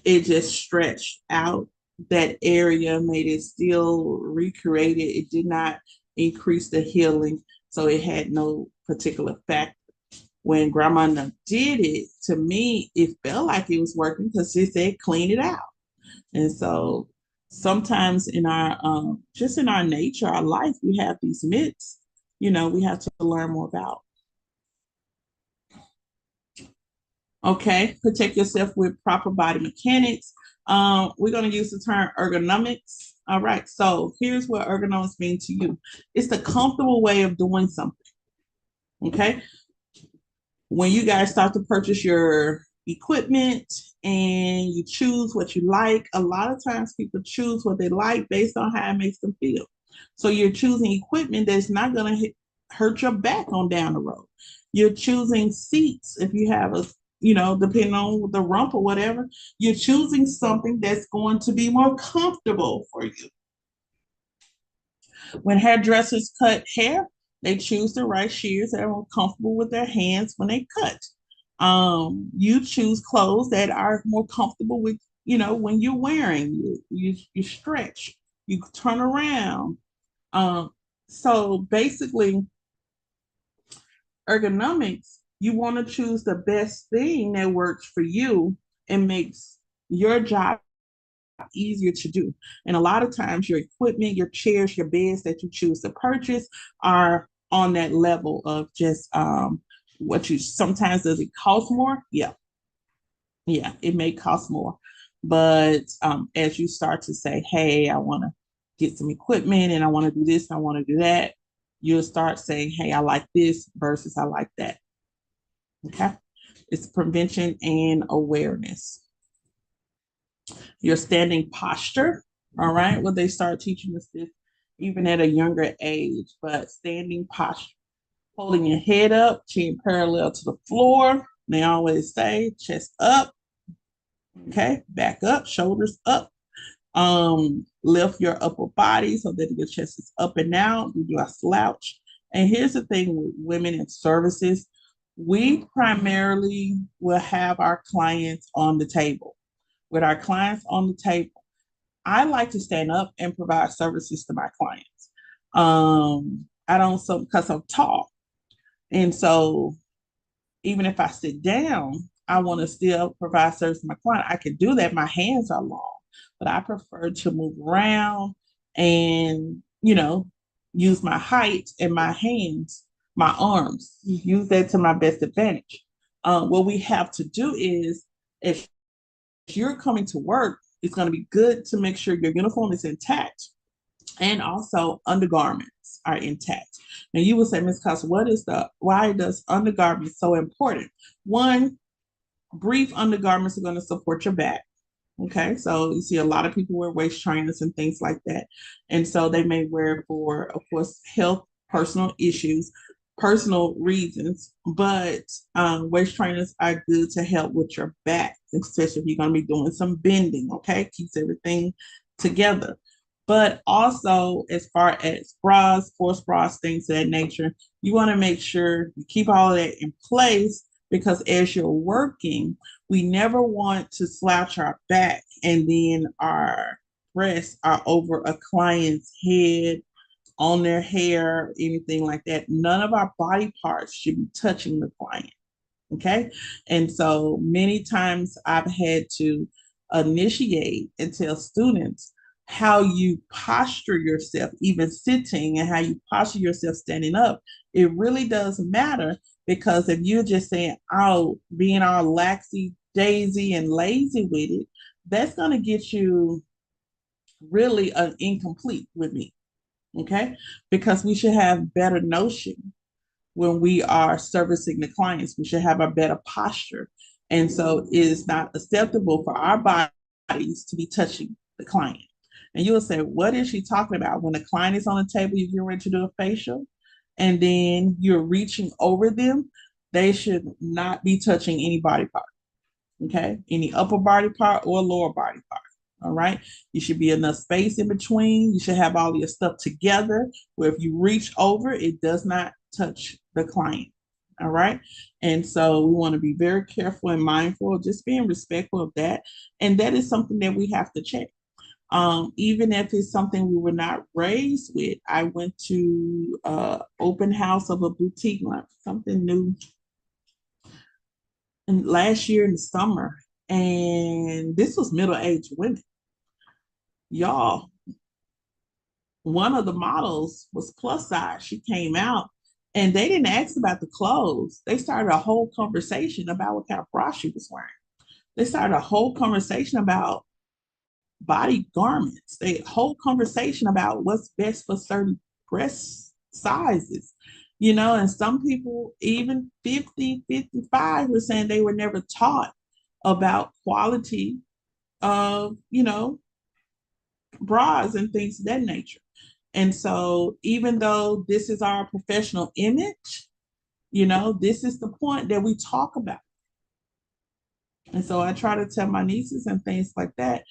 it just stretched out that area, made it still recreated. It did not increase the healing. So it had no particular factor. When grandma did it, to me, it felt like it was working because she said clean it out. And so sometimes in our just in our nature, our life, we have these myths, we have to learn more about. Okay, protect yourself with proper body mechanics. We're going to use the term ergonomics. All right, so here's what ergonomics means to you. It's the comfortable way of doing something. Okay, when you guys start to purchase your equipment and you choose what you like, a lot of times people choose what they like based on how it makes them feel. So you're choosing equipment that's not going to hurt your back on down the road. You're choosing seats if you have a, depending on the rump or whatever, you're choosing something that's going to be more comfortable for you. When hairdressers cut hair, they choose the right shears that are more comfortable with their hands when they cut. You choose clothes that are more comfortable with, when you're wearing. You stretch, you turn around. Um, so basically, ergonomics, you want to choose the best thing that works for you and makes your job easier to do. And a lot of times, your equipment, your chairs, your beds that you choose to purchase are on that level of just what you sometimes does it cost more? Yeah, yeah, it may cost more. But as you start to say, hey, I want to get some equipment and I want to do this, and I want to do that, you'll start saying, hey, I like this versus I like that. Okay. It's prevention and awareness. Your standing posture. All right. Well, they start teaching us this even at a younger age, but standing posture, holding your head up, chin parallel to the floor. They always say chest up. Okay. Back up, shoulders up. Lift your upper body so that your chest is up and down. You do a slouch. And here's the thing with women in services, we primarily will have our clients on the table. With our clients on the table, I like to stand up and provide services to my clients. I don't, so because I'm tall. And so even if I sit down, I want to still provide service to my client. I can do that. My hands are long, but I prefer to move around and, use my height and my hands, my arms, use that to my best advantage. What we have to do is, if you're coming to work, it's going to be good to make sure your uniform is intact and also undergarments are intact. Now you will say, Ms. Costa, why does undergarments so important? One, brief undergarments are going to support your back. Okay, so you see a lot of people wear waist trainers and things like that. And so they may wear it for, of course, health, personal issues, personal reasons, but waist trainers are good to help with your back, especially if you're going to be doing some bending. Okay, keeps everything together. But also, as far as bras, sports bras, things of that nature, you want to make sure you keep all of that in place because as you're working, we never want to slouch our back and then our breasts are over a client's head, on their hair, anything like that. None of our body parts should be touching the client. Okay. And so many times I've had to initiate and tell students how you posture yourself, even sitting, and how you posture yourself standing up. It really does matter because if you're just saying, oh, being all laxy daisy and lazy with it, that's going to get you really incomplete with me. Okay. Because we should have better notion when we are servicing the clients. We should have a better posture. And so it is not acceptable for our bodies to be touching the client. And you will say, what is she talking about? When the client is on the table, you get ready to do a facial, and then you're reaching over them, they should not be touching any body part. Okay. Any upper body part or lower body part. All right. You should be enough space in between. You should have all your stuff together where if you reach over, it does not touch the client. All right. And so we want to be very careful and mindful, just being respectful of that. And that is something that we have to check. Even if it's something we were not raised with. I went to open house of a boutique lunch, something new, and last year in the summer, and this was middle-aged women. Y'all, one of the models was plus size. She came out and they didn't ask about the clothes. They started a whole conversation about what kind of bra she was wearing. They started a whole conversation about body garments, a whole conversation about what's best for certain breast sizes. And some people, even 50, 55, were saying they were never taught about quality of, bras and things of that nature. And so, even though this is our professional image, this is the point that we talk about. And so, I try to tell my nieces and things like that.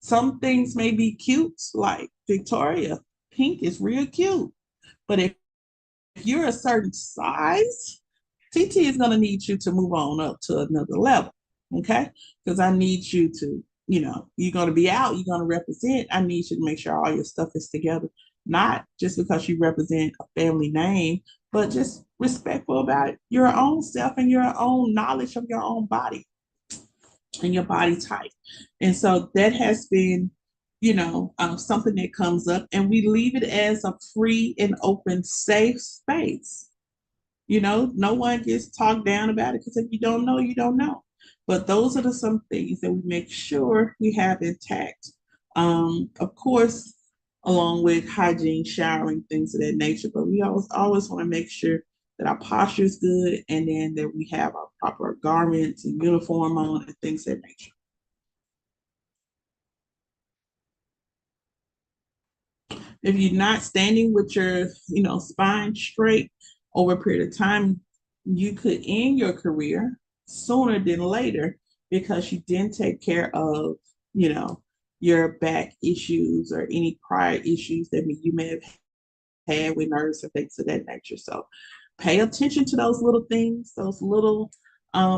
Some things may be cute, like Victoria, pink is real cute. But if you're a certain size, TT is going to need you to move on up to another level. Okay. Because I need you to, you're going to be out, you're going to represent. I need you to make sure all your stuff is together, not just because you represent a family name, but just respectful about your own self and your own knowledge of your own body and your body type. And so that has been, something that comes up, and we leave it as a free and open, safe space. No one gets talked down about it because if you don't know, you don't know. But those are some things that we make sure we have intact. Of course, along with hygiene, showering, things of that nature. But we always want to make sure that our posture is good and then that we have our proper garments and uniform on and things of that nature. If you're not standing with your, spine straight over a period of time, you could end your career sooner than later because you didn't take care of, you know, your back issues or any prior issues that you may have had with nerves and things of that nature. So pay attention to those little things, those little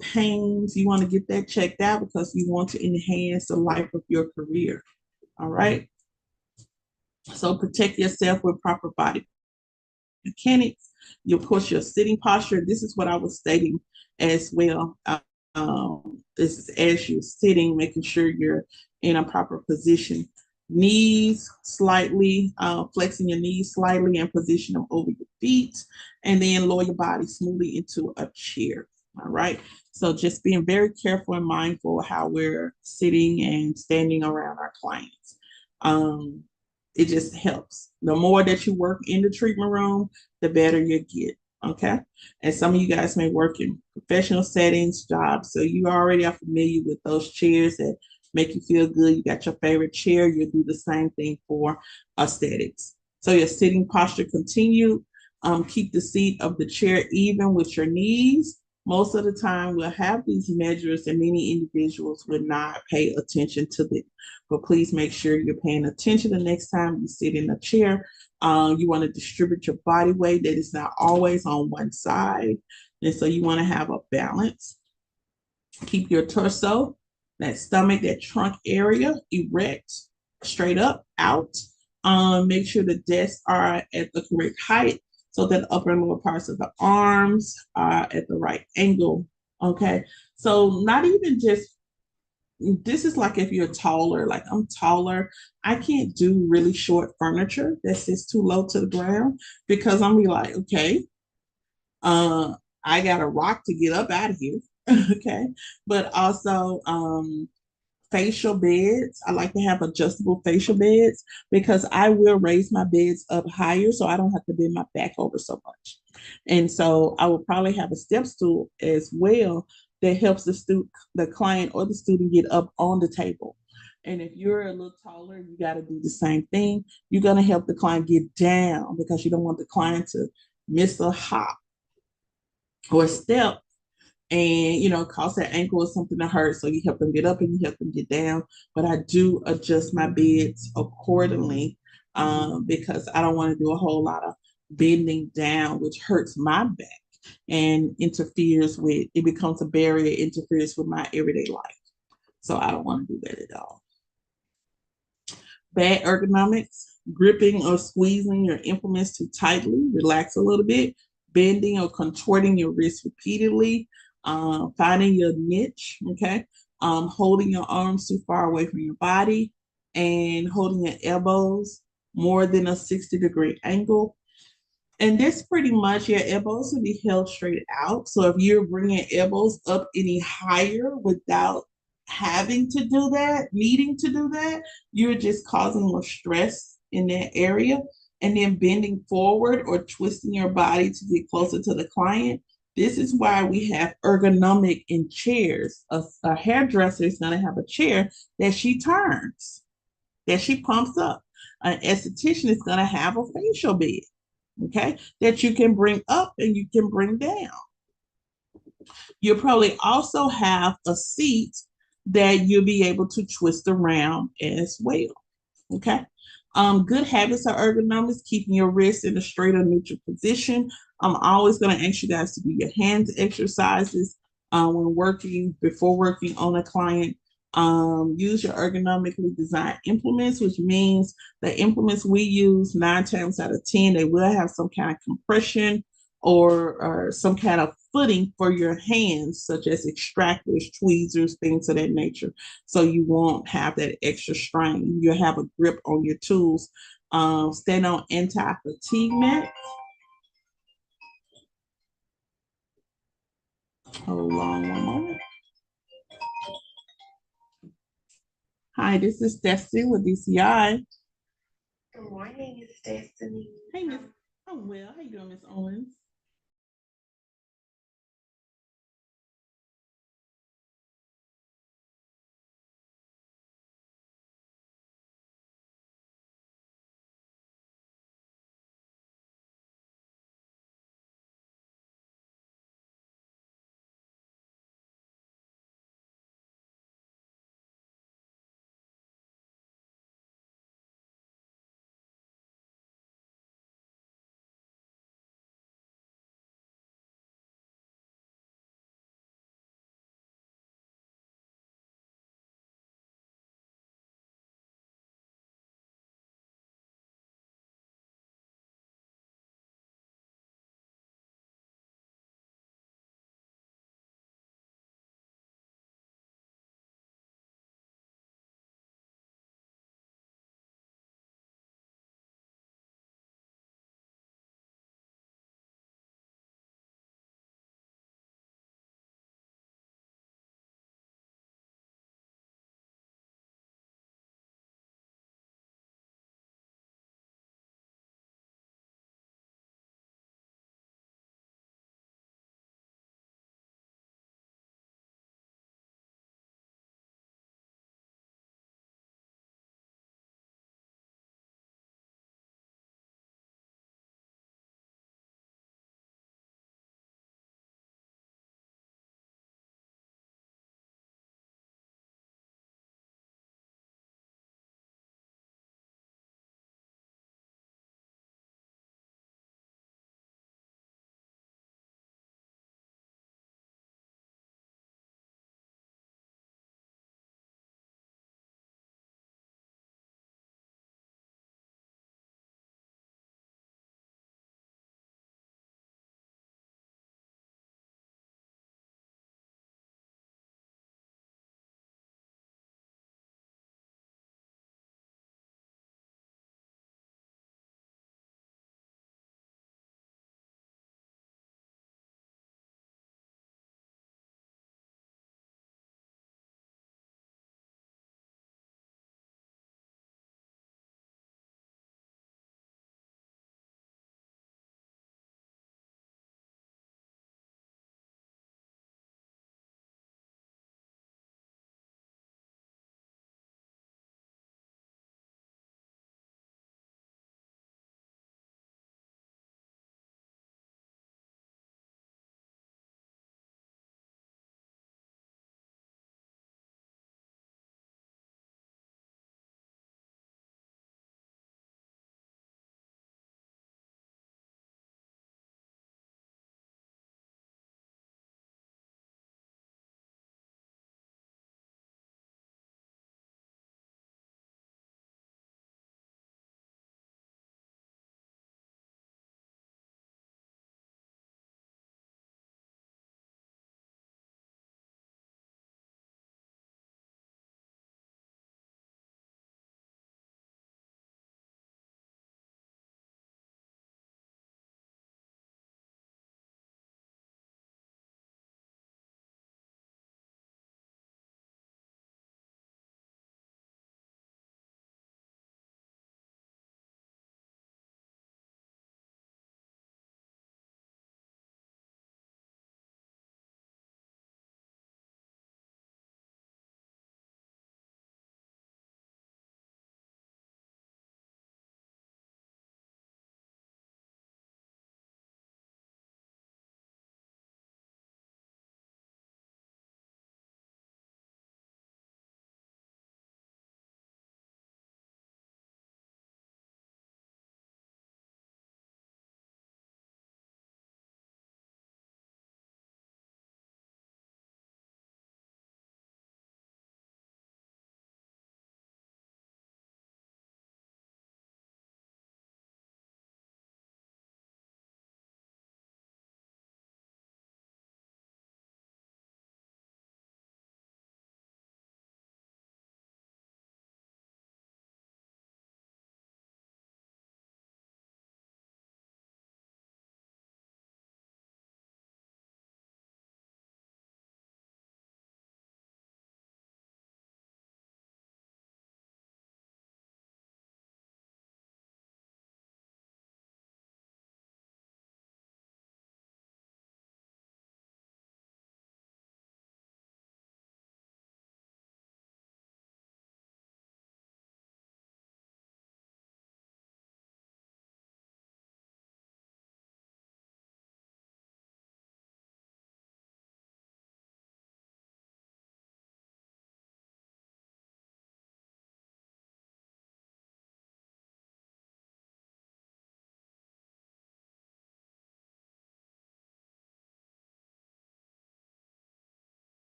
pains. You want to get that checked out because you want to enhance the life of your career. All right. So protect yourself with proper body mechanics. You push your sitting posture. This is what I was stating as well. This is as you're sitting, making sure you're in a proper position. Knees slightly, flexing your knees slightly and position them over your feet, and then lower your body smoothly into a chair. All right. So just being very careful and mindful how we're sitting and standing around our clients. Um, it just helps. The more that you work in the treatment room, the better you get. Okay. And some of you guys may work in professional settings, jobs. So you already are familiar with those chairs that make you feel good. You got your favorite chair. You'll do the same thing for aesthetics. So your sitting posture continue. Keep the seat of the chair even with your knees. Most of the time, we'll have these measures, and many individuals would not pay attention to them. But please make sure you're paying attention the next time you sit in a chair. You want to distribute your body weight that is not always on one side. And so you want to have a balance. Keep your torso, that stomach, that trunk area erect, straight up, out. Make sure the desks are at the correct height so that the upper and lower parts of the arms are at the right angle. Okay. So not even just this is like if you're taller, like I'm taller, I can't do really short furniture that's just too low to the ground because I'm be like, okay, uh, I got a rock to get up out of here. Okay. But also facial beds. I like to have adjustable facial beds because I will raise my beds up higher so I don't have to bend my back over so much. And so I will probably have a step stool as well that helps the client or the student get up on the table. And if you're a little taller, you got to do the same thing. You're going to help the client get down because you don't want the client to miss a hop or a step and cause their ankle or something to hurt. So you help them get up and you help them get down. But I do adjust my beds accordingly because I don't want to do a whole lot of bending down, which hurts my back and interferes with it becomes a barrier, interferes with my everyday life. So I don't want to do that at all. Bad ergonomics, gripping or squeezing your implements too tightly, relax a little bit, bending or contorting your wrist repeatedly, finding your niche, okay, holding your arms too far away from your body, and holding your elbows more than a 60-degree angle. And this pretty much, your elbows will be held straight out. So if you're bringing elbows up any higher without having to do that, needing to do that, you're just causing more stress in that area. And then bending forward or twisting your body to get closer to the client. This is why we have ergonomic in chairs. A hairdresser is going to have a chair that she turns, that she pumps up. An esthetician is going to have a facial bed, okay, that you can bring up and you can bring down. You'll probably also have a seat that you'll be able to twist around as well. Okay. Good habits are ergonomics, keeping your wrists in a straight or neutral position. I'm always going to ask you guys to do your hands exercises when working, before working on a client. Use your ergonomically designed implements, which means the implements we use 9 times out of 10, they will have some kind of compression or some kind of footing for your hands, such as extractors, tweezers, things of that nature. So you won't have that extra strain. You'll have a grip on your tools. Stand on anti-fatigue mat. Hold on one moment. Hi, this is Destiny with DCI. Good morning, it's Destiny. Hey, Miss. I'm well. How you doing, Miss Owens?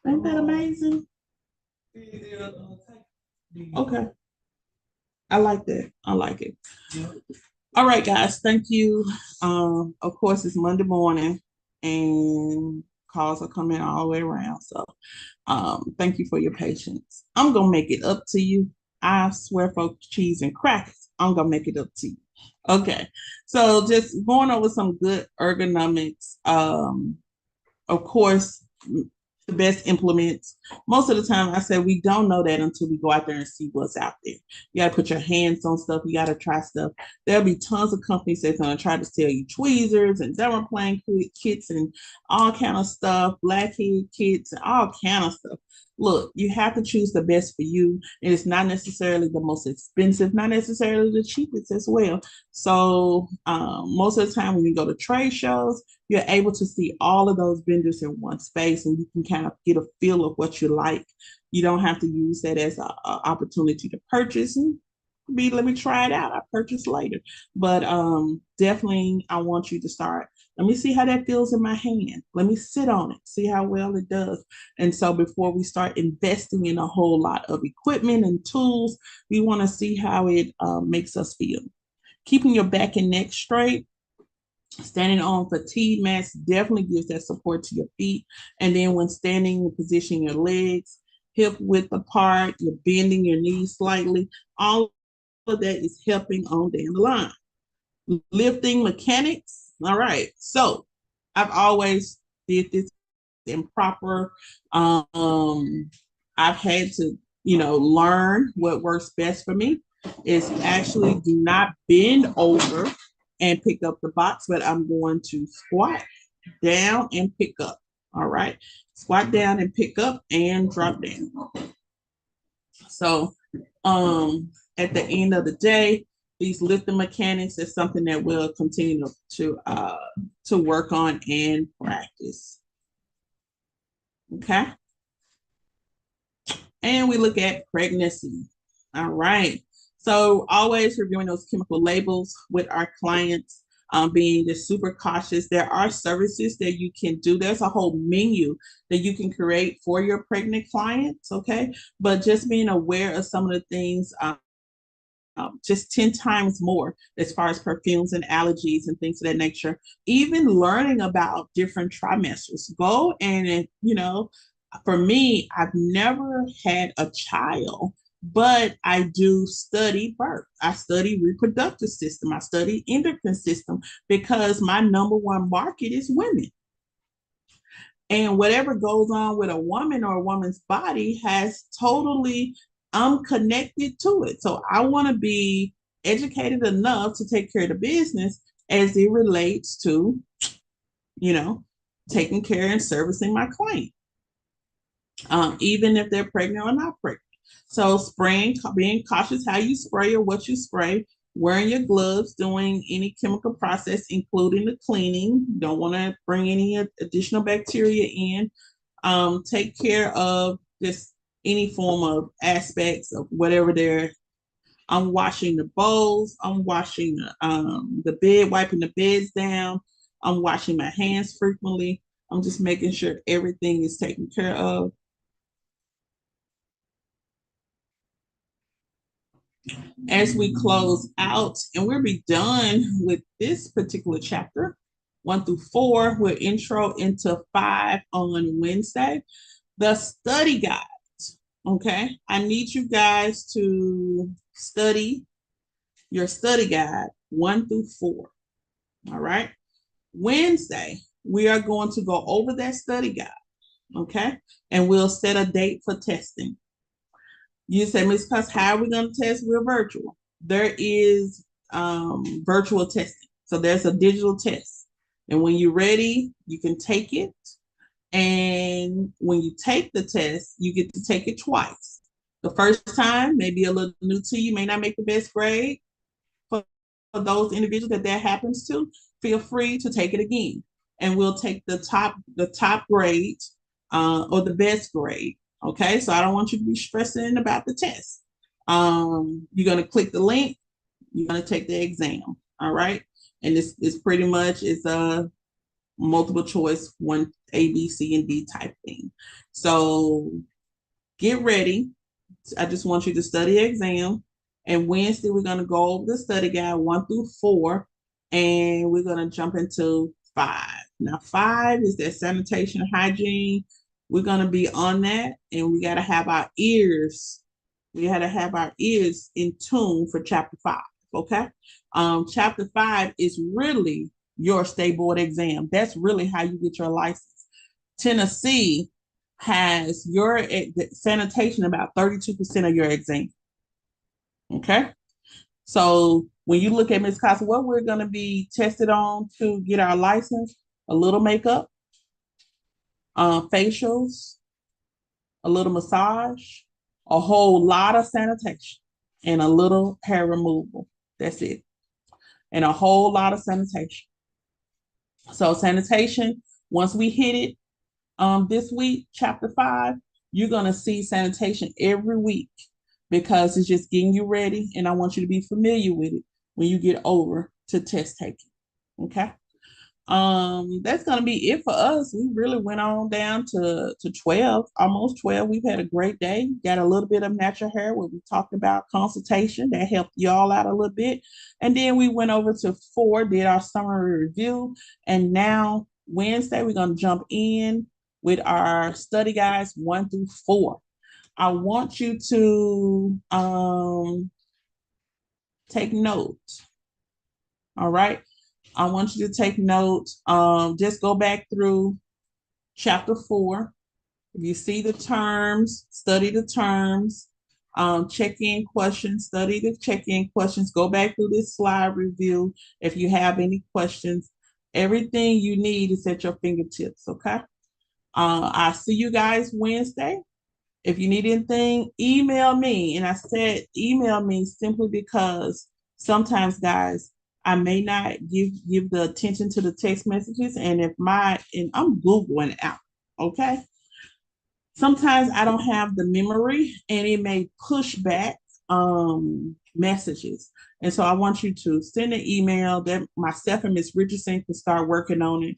Ain't that amazing? Okay. I like that. I like it. All right, guys. Thank you. Of course, it's Monday morning and calls are coming all the way around. So thank you for your patience. I'm gonna make it up to you. I swear for cheese and crackers, I'm gonna make it up to you. Okay. So just going over some good ergonomics. Of course, the best implements. Most of the time, I say we don't know that until we go out there and see what's out there. You got to put your hands on stuff. You got to try stuff. There'll be tons of companies that's going to try to sell you tweezers and dermaplane kits and all kind of stuff, blackhead kits and all kind of stuff. Look, you have to choose the best for you, and it's not necessarily the most expensive, not necessarily the cheapest as well. So most of the time when you go to trade shows, you're able to see all of those vendors in one space and you can kind of get a feel of what you like. You don't have to use that as an opportunity to purchase and let me try it out. I purchase later. But definitely I want you to start. Let me see how that feels in my hand. Let me sit on it, see how well it does. And so before we start investing in a whole lot of equipment and tools, we want to see how it makes us feel. Keeping your back and neck straight. Standing on fatigue mats definitely gives that support to your feet. And then when standing, you position your legs hip width apart, you're bending your knees slightly. All of that is helping on down the line. Lifting mechanics. All right. So I've always did this improper. I've had to, learn what works best for me is actually do not bend over and pick up the box, but I'm going to squat down and pick up. All right. Squat down and pick up and drop down. So at the end of the day, these lifting mechanics is something that we'll continue to work on and practice. Okay. And we look at pregnancy. All right. So always reviewing those chemical labels with our clients, being just super cautious. There are services that you can do. There's a whole menu that you can create for your pregnant clients. Okay. But just being aware of some of the things, just 10 times more as far as perfumes and allergies and things of that nature. Even learning about different trimesters. Go and, for me, I've never had a child, but I do study birth. I study reproductive system. I study endocrine system because my number one market is women. And whatever goes on with a woman or a woman's body has totally, I'm connected to it. So I want to be educated enough to take care of the business as it relates to, taking care and servicing my client, even if they're pregnant or not pregnant. So spraying, being cautious how you spray or what you spray, wearing your gloves, doing any chemical process, including the cleaning. You don't want to bring any additional bacteria in. Take care of just any form of aspects of whatever they're. I'm washing the bowls. I'm washing the bed, wiping the beds down. I'm washing my hands frequently. I'm just making sure everything is taken care of. As we close out, and we'll be done with this particular chapter, 1 through 4. We'll intro into 5 on Wednesday. The study guide. Okay, I need you guys to study your study guide 1 through 4. All right. Wednesday, we are going to go over that study guide. Okay, and we'll set a date for testing. You say, Ms. Cuss, how are we going to test? We're virtual. There is virtual testing. So there's a digital test. And when you're ready, you can take it. And when you take the test, you get to take it twice. The first time may be a little new to you, may not make the best grade. For those individuals that happens to, feel free to take it again. And we'll take the top grade or the best grade. Okay, so I don't want you to be stressing about the test. You're going to click the link. You're going to take the exam. All right, and this pretty much is multiple choice, one A, B, C, and D type thing. So get ready. I just want you to study exam. And Wednesday, we're going to go over the study guide 1 through 4, and we're going to jump into 5. Now, 5 is that sanitation and hygiene. We're going to be on that, and we got to have our ears. We got to have our ears in tune for chapter 5. Okay. Chapter 5 is really your state board exam. That's really how you get your license. Tennessee has your sanitation about 32% of your exam. Okay. So when you look at Ms. Costa, what we're going to be tested on to get our license, a little makeup, facials, a little massage, a whole lot of sanitation, and a little hair removal. That's it. And a whole lot of sanitation. So sanitation, once we hit it this week, chapter 5, you're going to see sanitation every week because it's just getting you ready. And I want you to be familiar with it when you get over to test taking. Okay. That's gonna be it for us. We really went on down to 12, almost 12. We've had a great day. Got a little bit of natural hair where we talked about consultation that helped y'all out a little bit. And then we went over to 4, did our summary review. And now Wednesday, we're gonna jump in with our study guides 1 through 4. I want you to take note. All right. I want you to take note. Just go back through chapter 4. If you see the terms, study the terms, check-in questions, study the check-in questions, go back through this slide review. If you have any questions, everything you need is at your fingertips, okay? I'll see you guys Wednesday. If you need anything, email me. And I said email me simply because sometimes, guys, I may not give the attention to the text messages. And I'm Googling out, okay? Sometimes I don't have the memory and it may push back messages. And so I want you to send an email that myself and Miss Richardson can start working on it.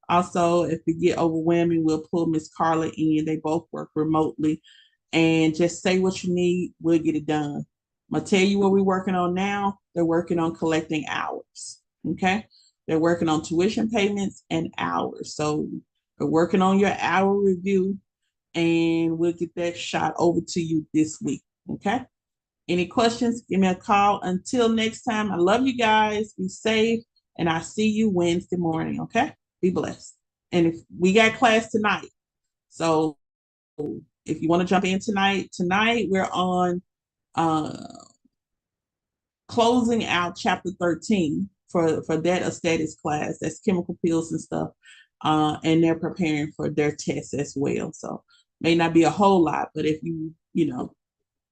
Also, if it get overwhelming, we'll pull Miss Carla in. They both work remotely. And just say what you need, we'll get it done. I'm gonna tell you what we're working on now. They're working on collecting hours. Okay. They're working on tuition payments and hours. So we're working on your hour review and we'll get that shot over to you this week. Okay. Any questions? Give me a call. Until next time, I love you guys. Be safe. And I'll see you Wednesday morning. Okay. Be blessed. And if we got class tonight, so if you want to jump in tonight we're on closing out chapter 13 for that aesthetics class. That's chemical peels and stuff. And they're preparing for their tests as well. So may not be a whole lot, but if you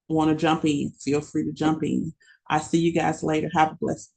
want to jump in, feel free to jump in. I see you guys later. Have a blessed